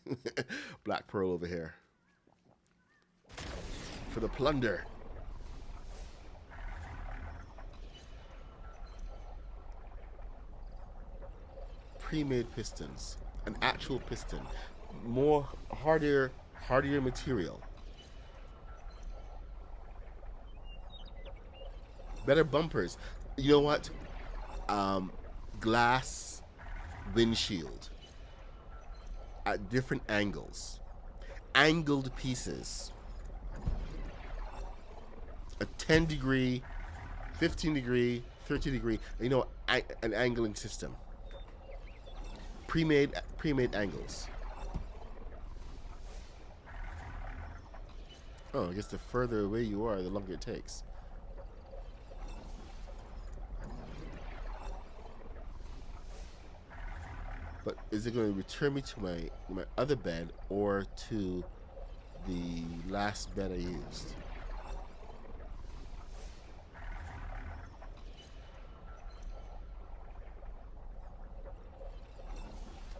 Black Pearl over here for the plunder. Pre-made pistons, an actual piston. more hardier material, better bumpers. You know what? Um, Glass windshield at different angles, angled pieces, a 10 degree, 15 degree, 30 degree. You know, an angling system, pre-made angles. Oh, I guess the further away you are, the longer it takes. But is it going to return me to my other bed or to the last bed I used?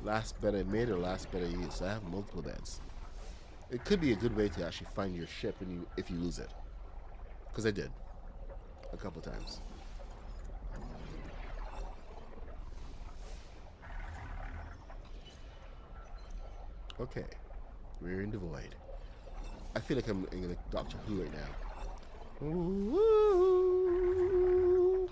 Last bed I made or last bed I used? I have multiple beds. It could be a good way to actually find your ship when if you lose it, because I did a couple times. Okay, we're in the void. I feel like I'm in like Doctor Who right now. Woo, woo,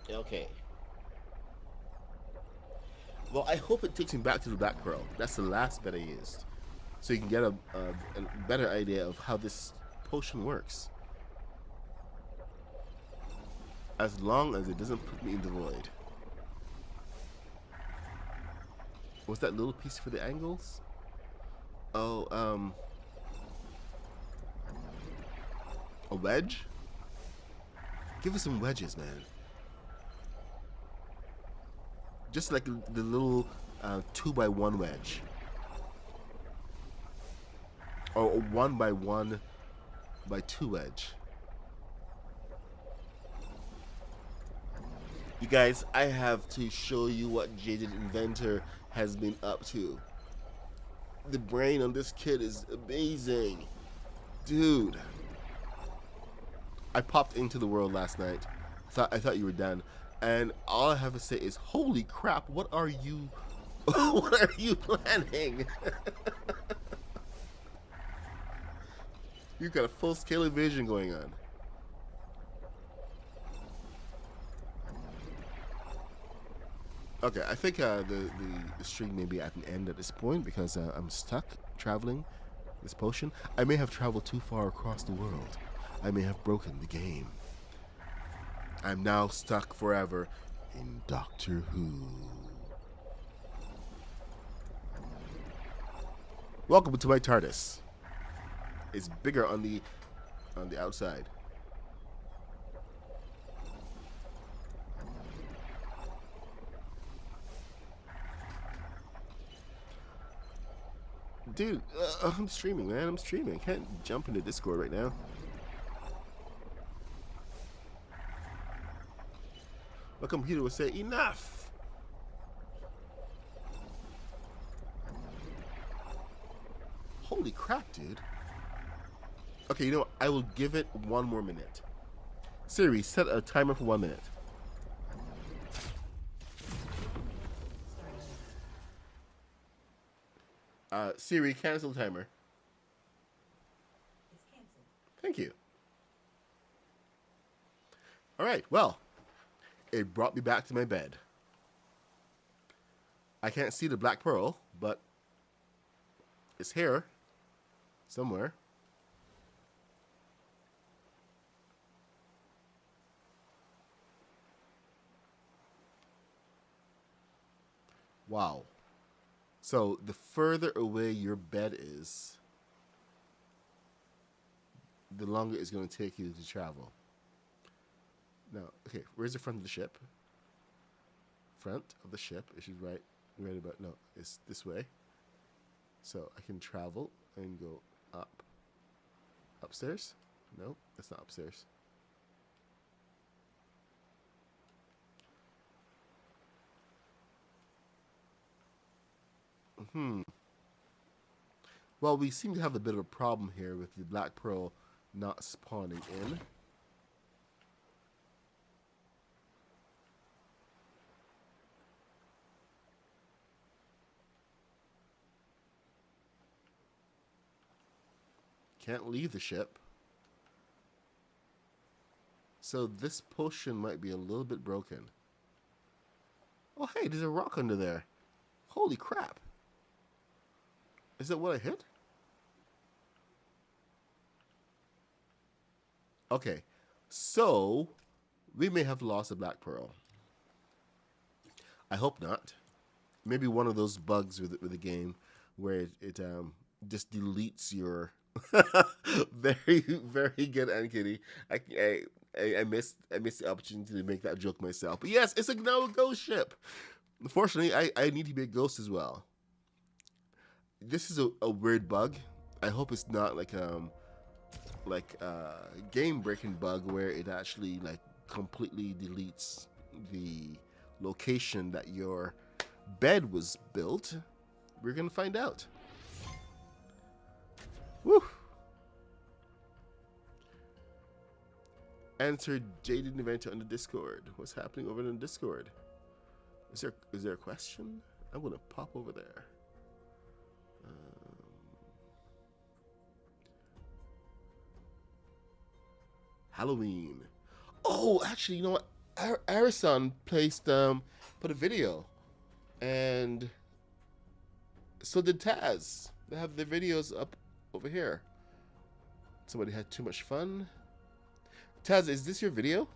okay. Well, I hope it takes me back to the Black Pearl. That's the last bed I used, so you can get a better idea of how this potion works. As long as it doesn't put me in the void. What's that little piece for the angles? Oh, a wedge? Give us some wedges, man. Just like the little 2x1 wedge. Or a 1x1x2 wedge. You guys, I have to show you what Jaded Inventor has been up to. The brain on this kid is amazing. Dude. I popped into the world last night. I thought you were done. And all I have to say is, holy crap, what are you what are you planning? You've got a full scale invasion going on. Okay, I think the stream may be at an end at this point because I'm stuck traveling this potion. I may have traveled too far across the world. I may have broken the game. I'm now stuck forever in Doctor Who. Welcome to my TARDIS. It's bigger on the outside. Dude, I'm streaming, man. I'm streaming. I can't jump into Discord right now. My computer will say, enough! Holy crap, dude. Okay, you know what? I will give it 1 more minute. Siri, set a timer for 1 minute. Siri, cancel timer. It's canceled. Thank you. Alright, well, it brought me back to my bed. I can't see the Black Pearl, but it's here somewhere. Wow. So the further away your bed is, the longer it's going to take you to travel. Now, okay, where's the front of the ship? Front of the ship, it should right about, no, it's this way. So I can travel and go up. Upstairs? No, that's not upstairs. Well, we seem to have a bit of a problem here with the Black Pearl not spawning in. Can't leave the ship. So this potion might be a little bit broken. Oh, hey, there's a rock under there. Holy crap. Is that what I hit? Okay, so we may have lost a black pearl. I hope not. Maybe one of those bugs with the game where it just deletes your very good Aunt Kitty. I missed the opportunity to make that joke myself. But yes, it's now a ghost ship. Unfortunately, I need to be a ghost as well. This is a weird bug. I hope it's not like a game breaking bug where it actually like completely deletes the location that your bed was built. We're gonna find out. Woo! Enter Jaden Inventor on the Discord. What's happening over in the Discord? Is there a question? I'm gonna pop over there. Halloween. Oh, actually, you know what? Arison put a video, and so did Taz. They have their videos up over here. Somebody had too much fun. Taz, is this your video?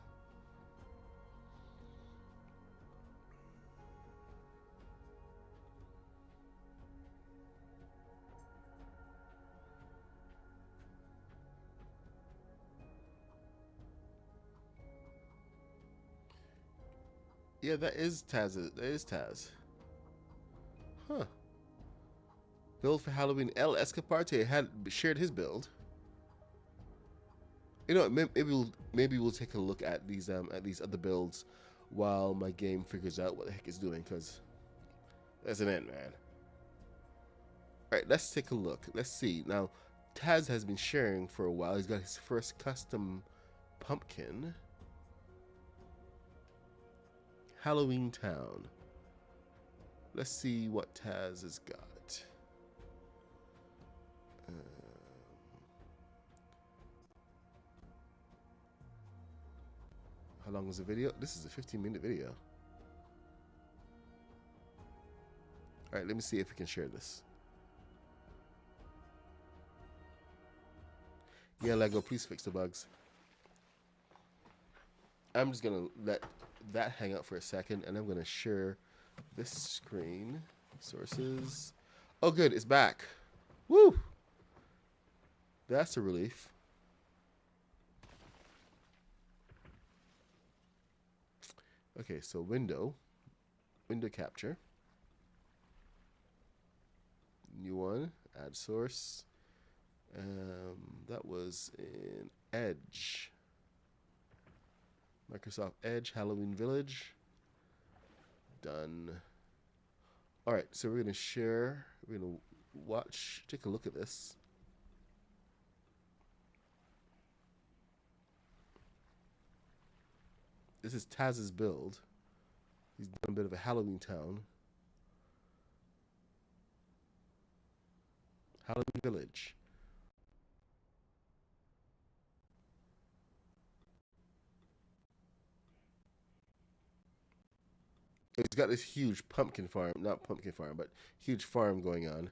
Yeah, that is Taz. That is Taz. Huh. Build for Halloween. El Escaparte had shared his build. You know, maybe we'll take a look at these other builds while my game figures out what the heck it's doing, because that's an end, man. All right, let's take a look. Let's see. Now, Taz has been sharing for a while. He's got his first custom pumpkin. Halloween Town. Let's see what Taz has got. How long was the video? This is a 15-minute video. All right, let me see if we can share this. Yeah, Lego, please fix the bugs. I'm just gonna let that hang out for a second, and I'm gonna share this screen. Sources. Oh, good, it's back. Woo! That's a relief. Okay, so window capture. New one, add source. That was in Edge. Microsoft Edge, Halloween Village. Done. All right, so we're gonna share. We're gonna watch. Take a look at this. This is Taz's build. He's done a bit of a Halloween Town. Halloween Village. He's got this huge pumpkin farm, not pumpkin farm, but huge farm going on.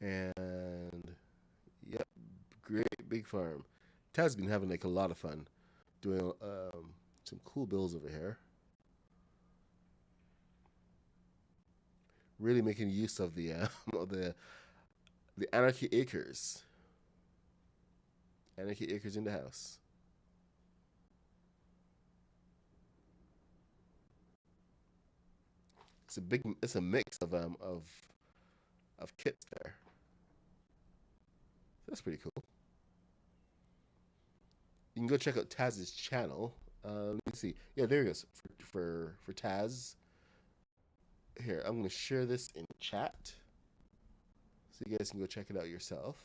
And yep, great big farm. Taz's been having like a lot of fun doing some cool builds over here. Really making use of the of the Anarchy Acres. Anarchy Acres in the house. It's a mix of kits there. That's pretty cool. You can go check out Taz's channel Let me see. Yeah, there he goes for Taz. Here, I'm gonna share this in chat so you guys can go check it out yourself.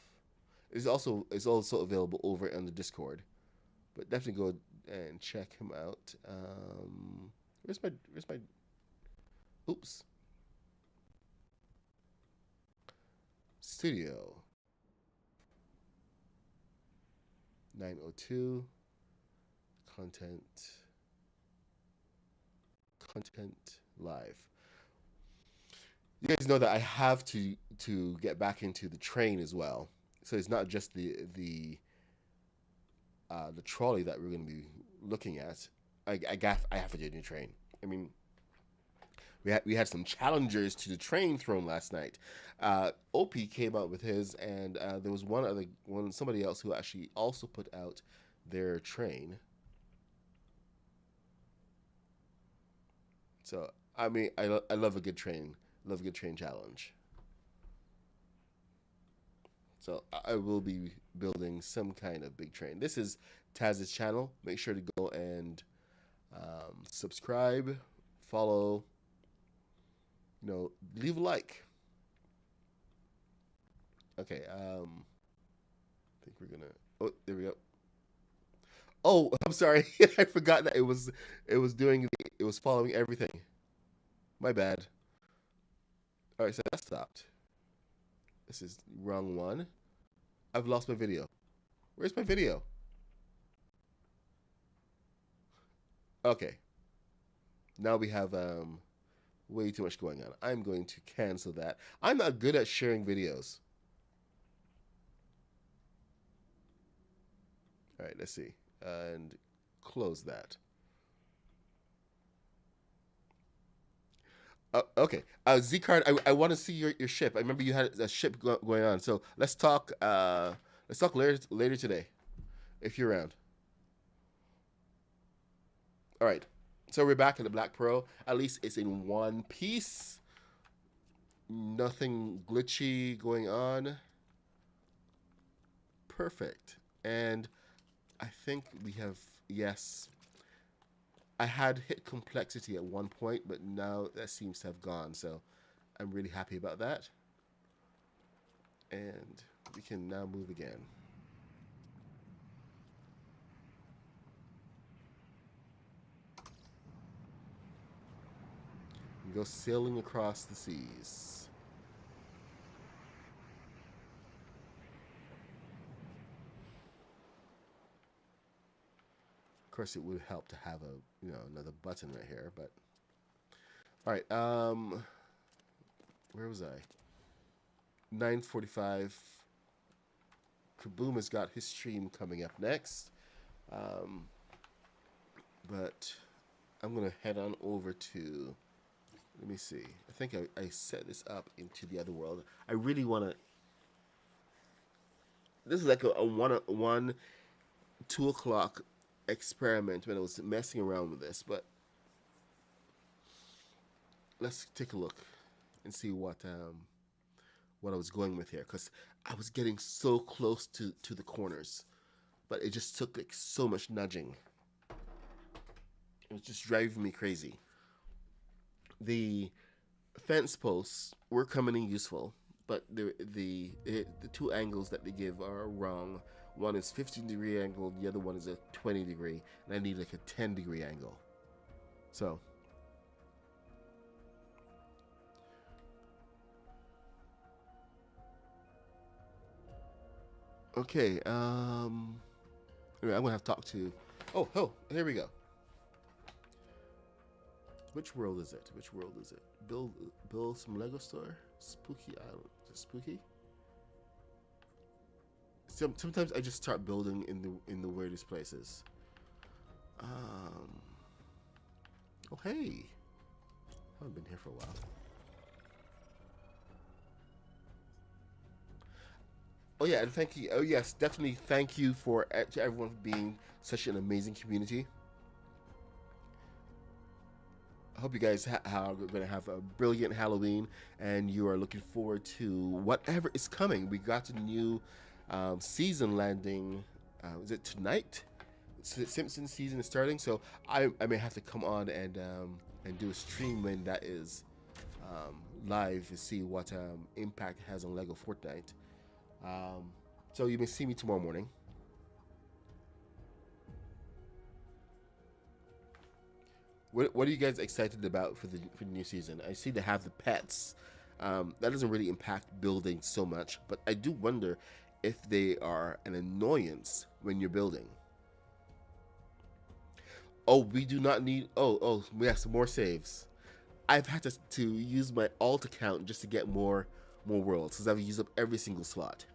It's also available over on the Discord, but definitely go and check him out. Where's my oops studio 902 content live. You guys know that I have to get back into the train as well. So it's not just the trolley that we're going to be looking at. I have to do a new train. I mean, we had some challengers to the train thrown last night. OP came out with his, and there was somebody else who actually also put out their train. So I mean, I love a good train. Love a good train challenge. So I will be building some kind of big train. This is Taz's channel. Make sure to go and subscribe, follow, leave a like. Okay, I think we're gonna. Oh, there we go. Oh, I'm sorry. I forgot that it was following everything. My bad. All right, so that stopped. This is wrong one. I've lost my video. Where's my video? Okay. Now we have way too much going on. I'm going to cancel that. I'm not good at sharing videos. All right, let's see. And close that. Okay. Z card. I want to see your ship. I remember you had a ship going on. So let's talk. Let's talk later today, if you're around. All right. So we're back in the Black Pro. At least it's in one piece. Nothing glitchy going on. Perfect. And I think we have, yes. I had hit complexity at one point, but now that seems to have gone. So I'm really happy about that. And we can now move again. And go sailing across the seas. Of course, it would help to have another button right here, but all right. Where was I? 9:45. Kaboom has got his stream coming up next, but I'm gonna head on over to. Let me see. I think I set this up into the other world. I really want to. This is like a 2 o'clock experiment when I was messing around with this, but let's take a look and see what I was going with here, because I was getting so close to the corners, but it just took like so much nudging. It was just driving me crazy. The fence posts were coming in useful, but the two angles that they give are wrong. One is 15-degree angle, the other one is a 20-degree, and I need like a 10-degree angle. So okay, anyway, I'm gonna have to talk to. Oh, here we go. Which world is it? Which world is it? Build some Lego store. Spooky Island. Is it spooky? Sometimes I just start building in the weirdest places. Oh hey, I haven't been here for a while. Oh yeah, and thank you. Oh yes, definitely thank you to everyone for being such an amazing community. I hope you guys are going to have a brilliant Halloween, and you are looking forward to whatever is coming. We got a new season landing. Is it tonight? Simpsons season is starting, so I may have to come on and do a stream when that is live to see what impact it has on Lego Fortnite. So you may see me tomorrow morning. What are you guys excited about for the new season? I see they have the pets. That doesn't really impact building so much, but I do wonder if they are an annoyance when you're building. Oh, we do not need. Oh, yes, more saves. I've had to use my alt account just to get more worlds because I've used up every single slot.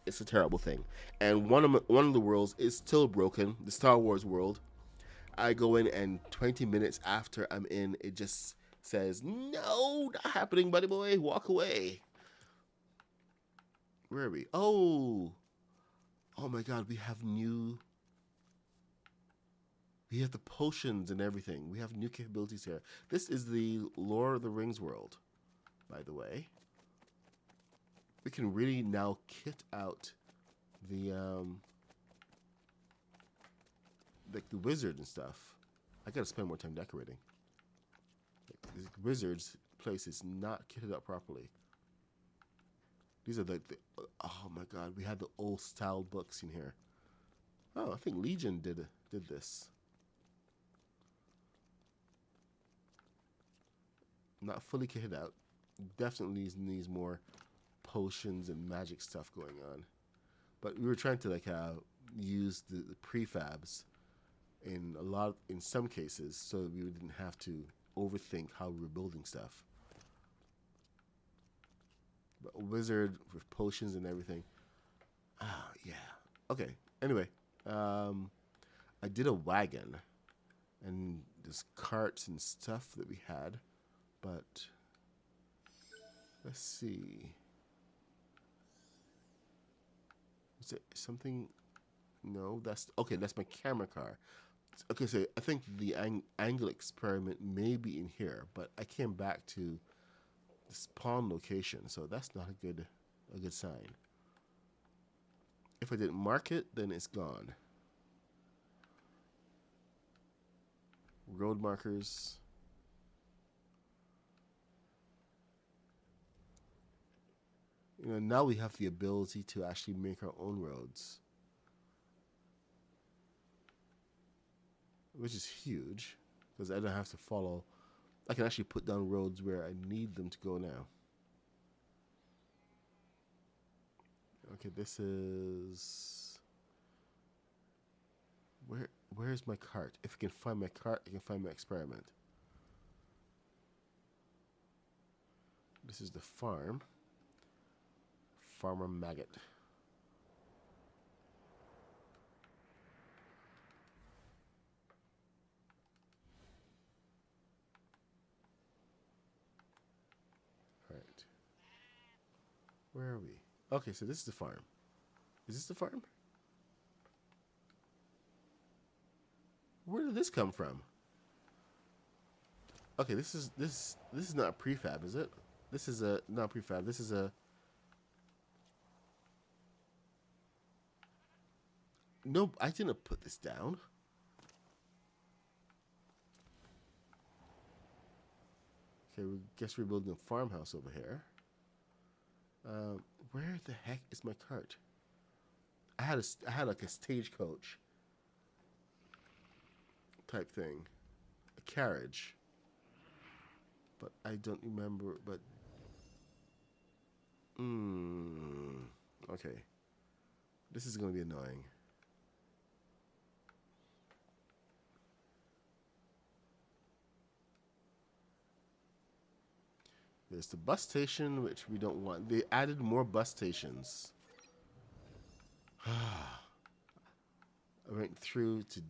It's a terrible thing. And one of the worlds is still broken. The Star Wars world. I go in and 20 minutes after I'm in, it just says, "No, not happening, buddy boy. Walk away." Where are we? Oh my God, we have the potions and everything. We have new capabilities here. This is the Lord of the Rings world, by the way. We can really now kit out the like the wizard and stuff. I gotta spend more time decorating. Like, this wizard's place is not kitted up properly. These are oh my God, we had the old style books in here. Oh, I think Legion did this. Not fully kitted out. Definitely needs more potions and magic stuff going on. But we were trying to use the prefabs in some cases so that we didn't have to overthink how we were building stuff. But a wizard with potions and everything. Ah, yeah. Okay. Anyway, I did a wagon and there's carts and stuff that we had, but let's see. Is it something? No, that's okay. That's my camera car. Okay, so I think the angle experiment may be in here, but I came back to the spawn location, so that's not a good sign. If I didn't mark it, then it's gone. Road markers. You know, now we have the ability to actually make our own roads, which is huge because I don't have to follow. I can actually put down roads where I need them to go now. Okay, this is where's my cart? If I can find my cart, I can find my experiment. This is the farm. Farmer Maggot. All right. Where are we? Okay, so this is the farm. Is this the farm? Where did this come from? Okay, this is not prefab, is it? This is a not prefab. This is a no. I didn't put this down. Okay, we guess we're building a farmhouse over here. Where the heck is my cart? I had like a stagecoach type thing, a carriage, but I don't remember. But okay, this is gonna be annoying. There's the bus station, which we don't want. They added more bus stations. I went through to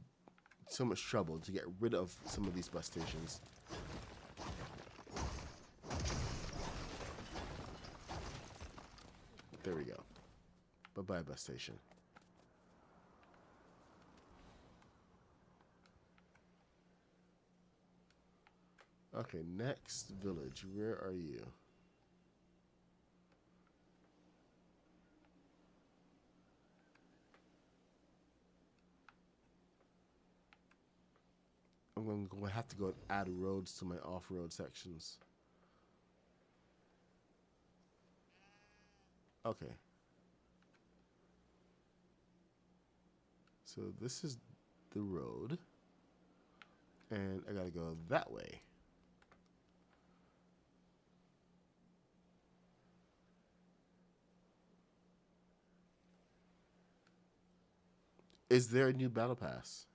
so much trouble to get rid of some of these bus stations. There we go. Bye-bye, bus station. Okay, next village. Where are you? I'm going to have to go and add roads to my off-road sections. Okay. So this is the road. And I gotta go that way. Is there a new battle pass?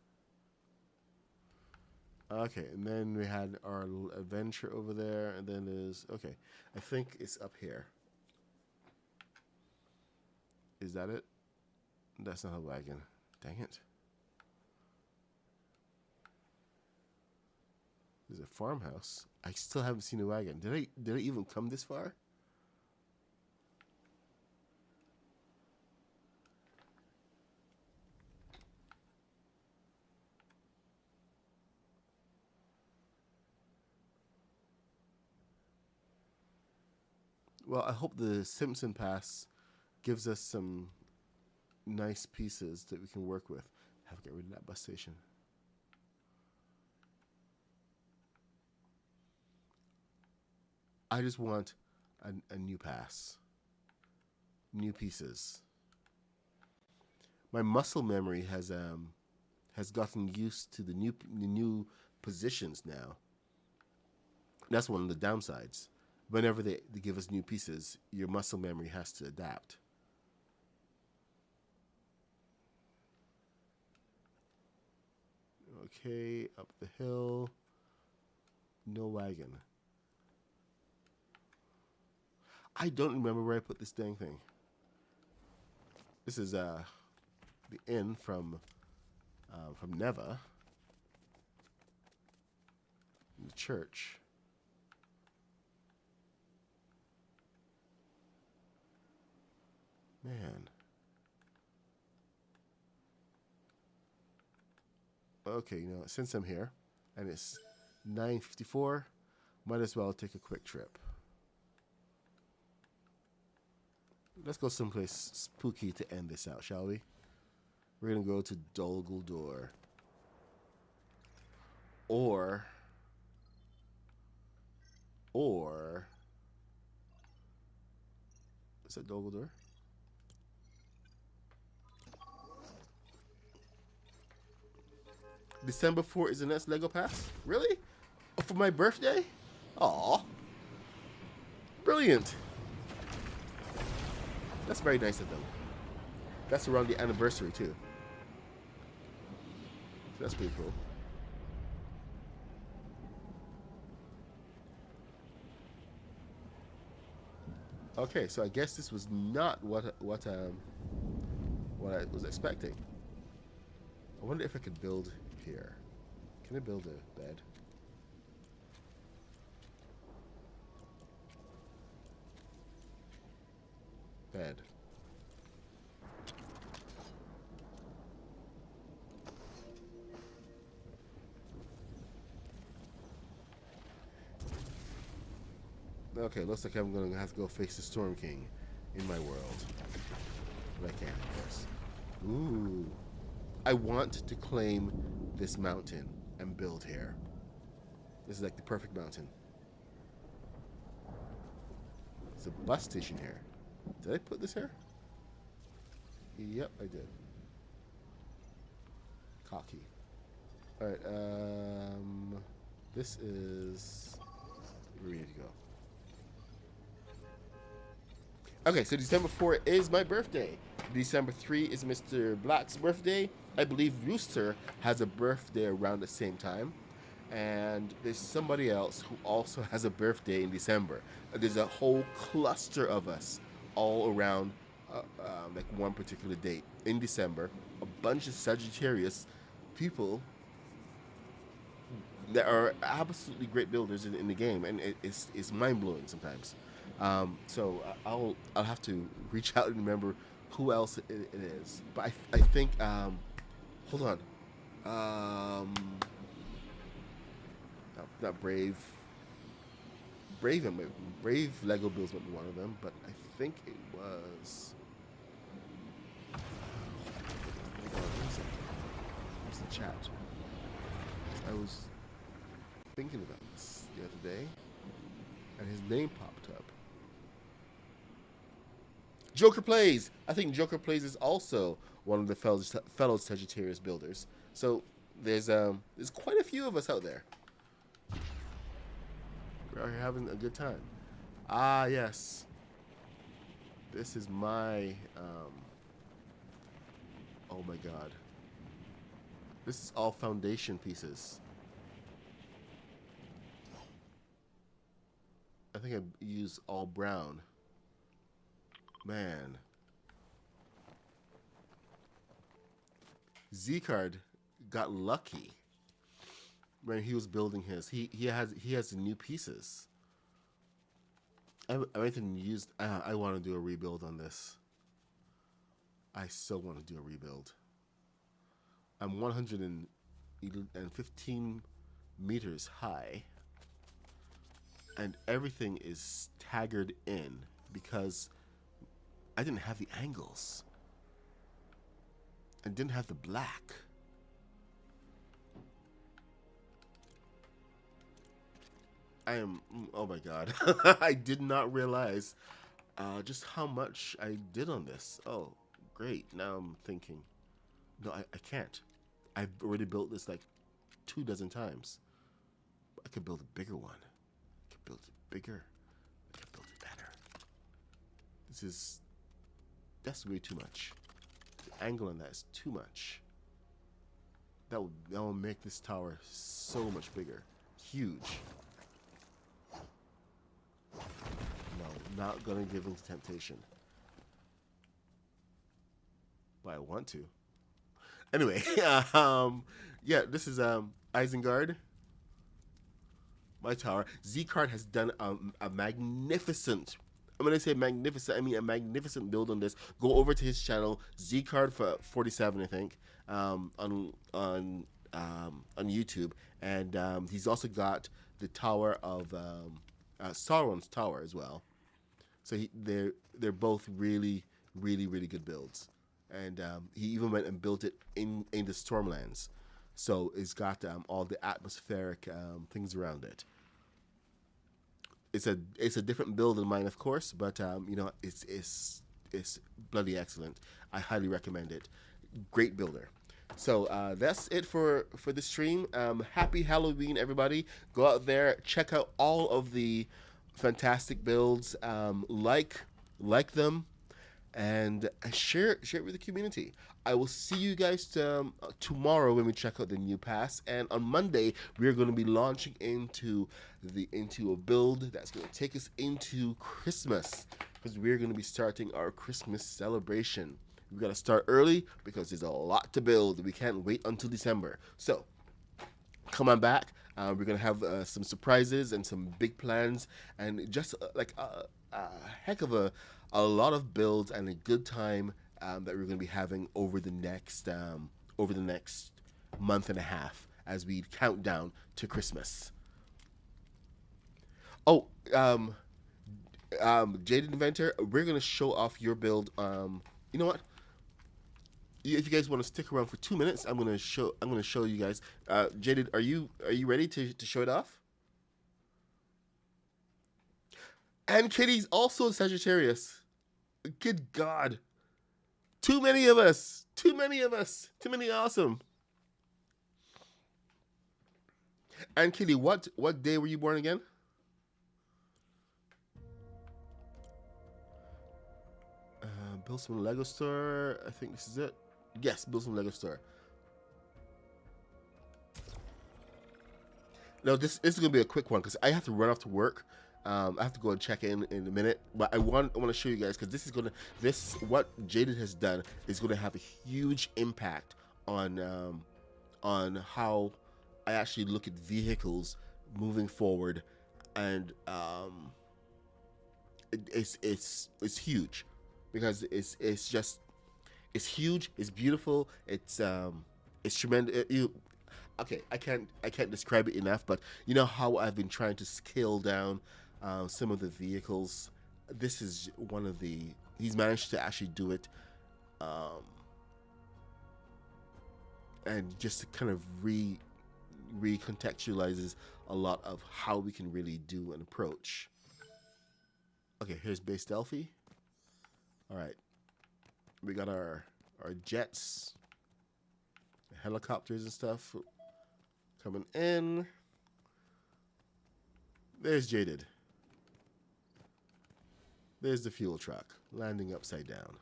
Okay, and then we had our little adventure over there, and then there's... Okay, I think it's up here. Is that it? That's not a wagon. Dang it. There's a farmhouse. I still haven't seen a wagon. Did I even come this far? Well, I hope the Simpson Pass gives us some nice pieces that we can work with. Have to get rid of that bus station. I just want a new pass. New pieces. My muscle memory has gotten used to the new positions now. That's one of the downsides. Whenever they give us new pieces, your muscle memory has to adapt. Okay, up the hill. No wagon. I don't remember where I put this dang thing. This is the inn from Neva. The church. Man. Okay, you know, since I'm here, and it's 9:54, might as well take a quick trip. Let's go someplace spooky to end this out, shall we? We're gonna go to Dol Guldur. Or is that Dol Guldur? December 4th is the next Lego Pass? Really? Oh, for my birthday? Aw. Brilliant. That's very nice of them. That's around the anniversary, too. So that's pretty cool. Okay, so I guess this was not what I was expecting. I wonder if I could build here. Can I build a bed? Bed. Okay, looks like I'm gonna have to go face the Storm King in my world. But I can't, of course. Ooh. I want to claim this mountain and build here. This is like the perfect mountain. There's a bus station here. Did I put this here? Yep, I did. Cocky. Alright, this is ready to go. Okay, so December 4 is my birthday. December 3 is Mr. Black's birthday. I believe Rooster has a birthday around the same time. And there's somebody else who also has a birthday in December. There's a whole cluster of us all around like one particular date in December. A bunch of Sagittarius people that are absolutely great builders in the game, and it's mind-blowing sometimes. So I'll have to reach out and remember who else it is. But I think hold on, not Brave. Brave Lego Builds might be one of them, but I think it was. Where's the chat? I was thinking about this the other day, and his name popped up. Joker Plays. I think Joker Plays is also one of the fellow Sagittarius builders. So there's quite a few of us out there. We're out here having a good time. Ah, yes. This is my oh my god. This is all foundation pieces. I think I used all brown. Man. Z-Card got lucky when he was building his. He has new pieces. I didn't use. I want to do a rebuild on this. I so want to do a rebuild. I'm 115 meters high, and everything is staggered in because I didn't have the angles. I didn't have the black. I am, oh my god. I did not realize just how much I did on this. Oh, great. Now I'm thinking, no, I can't. I've already built this like 24 times. I could build a bigger one. I could build it bigger. I could build it better. That's way too much. The angle on that is too much. That will make this tower so much bigger. Huge. No, not gonna give in to temptation. But I want to. Anyway, yeah, this is Isengard. My tower. Z-Card has done a magnificent. When I say magnificent, I mean a magnificent build on this. Go over to his channel, Z-Card for 47, I think, on YouTube, and he's also got the tower of Sauron's tower as well. So they're both really good builds, and he even went and built it in the Stormlands. So it's got all the atmospheric things around it. It's a different build than mine, of course, but you know, it's bloody excellent. I highly recommend it. Great builder. So that's it for the stream. Happy Halloween, everybody! Go out there, check out all of the fantastic builds, like them, and share it with the community. I will see you guys tomorrow when we check out the new pass, and on Monday we're going to be launching into a build that's going to take us into Christmas, because we're going to be starting our Christmas celebration. We've got to start early because there's a lot to build. We can't wait until December. So come on back. We're going to have some surprises and some big plans, and just like a heck of a lot of builds and a good time that we're going to be having over the next month and a half as we count down to Christmas. Oh, Jaded Inventor, we're going to show off your build. You know what? If you guys want to stick around for 2 minutes, I'm gonna show you guys. Jaded, are you ready to show it off? And Kitty's also Sagittarius. Good God. Too many of us. Too many awesome. And Kitty, what day were you born again? Build some Lego store. I think this is it. Yes, build some Lego store. Now this is gonna be a quick one because I have to run off to work. I have to go and check in a minute, but I want to show you guys because what Jaded has done is gonna have a huge impact on how I actually look at vehicles moving forward, and it's huge because it's huge, it's beautiful, it's tremendous. Okay, I can't describe it enough, but you know how I've been trying to scale down some of the vehicles. This is one of the. He's managed to actually do it, and just to kind of recontextualizes a lot of how we can really do an approach. Okay, here's base Delphi. All right, we got our jets, helicopters and stuff coming in. There's Jaded. There's the fuel truck landing upside down.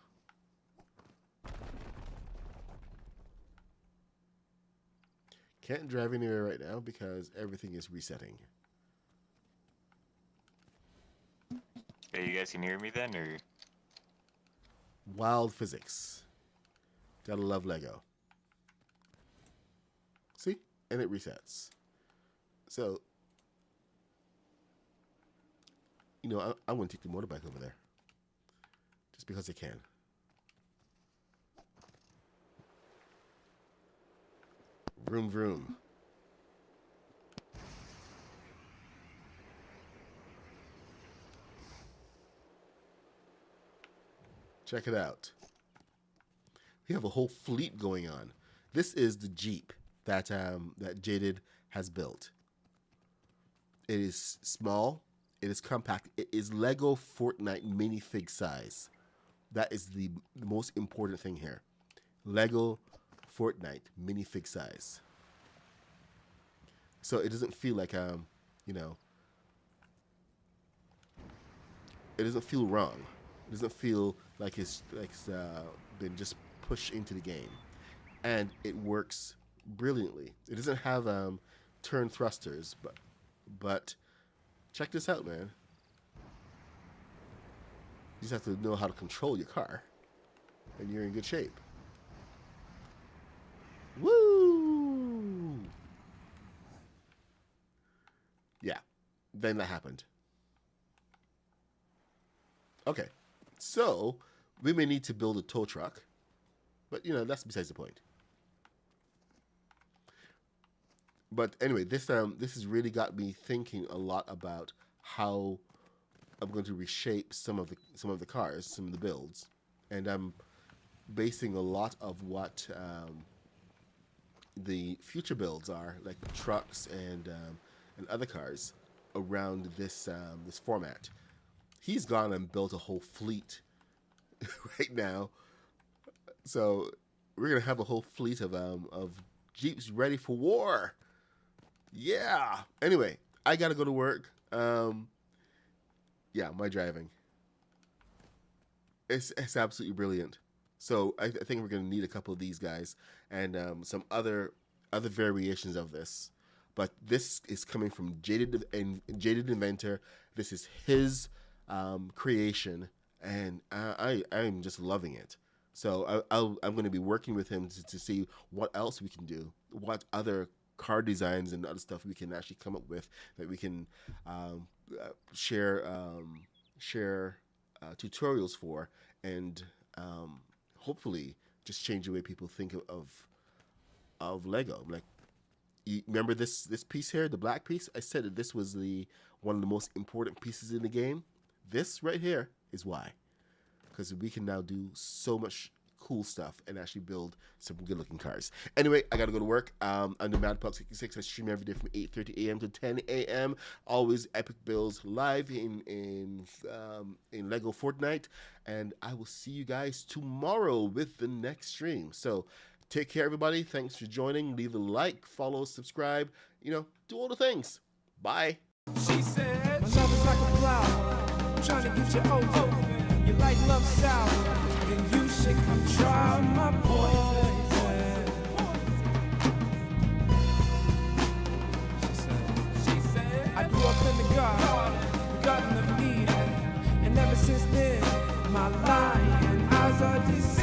Can't drive anywhere right now because everything is resetting. Hey, you guys can hear me then, or? Wild physics. Gotta love Lego. See? And it resets. So, you know, I'm going to take the motorbike over there. Just because I can. Vroom, vroom. Check it out. We have a whole fleet going on. This is the Jeep that that Jaded has built. It is small. It is compact. It is Lego Fortnite minifig size. That is the most important thing here. Lego Fortnite minifig size. So it doesn't feel like you know, it doesn't feel wrong. It doesn't feel like it's been just pushed into the game, and it works brilliantly. It doesn't have turn thrusters, but check this out, man. You just have to know how to control your car, and you're in good shape. Woo! Yeah, then that happened. Okay, so we may need to build a tow truck, but you know, that's besides the point. But anyway, this has really got me thinking a lot about how I'm going to reshape some of the cars, some of the builds, and I'm basing a lot of what the future builds are, like trucks and other cars, around this this format. He's gone and built a whole fleet right now, so we're gonna have a whole fleet of Jeeps ready for war. Yeah. Anyway, I gotta go to work. Yeah, my driving. It's absolutely brilliant. So I think we're gonna need a couple of these guys and some other variations of this. But this is coming from Jaded Inventor. This is his creation, and I'm just loving it. So I'm going to be working with him to see what else we can do, what other car designs and other stuff we can actually come up with that we can share tutorials for, and hopefully just change the way people think of Lego. Like, you remember this piece here, the black piece? I said that this was one of the most important pieces in the game. This right here is why. Because we can now do so much cool stuff and actually build some good-looking cars. Anyway, I got to go to work. I'm the MadPuck66. I stream every day from 8:30 a.m. to 10 a.m. Always epic builds live in Lego Fortnite. And I will see you guys tomorrow with the next stream. So take care, everybody. Thanks for joining. Leave a like, follow, subscribe. You know, do all the things. Bye. She said, my love is like a flower, I'm trying to get you over. You like love sour, then you should come try my poison. She said, I grew up in the garden of Eden, and ever since then, my lying eyes are deceived.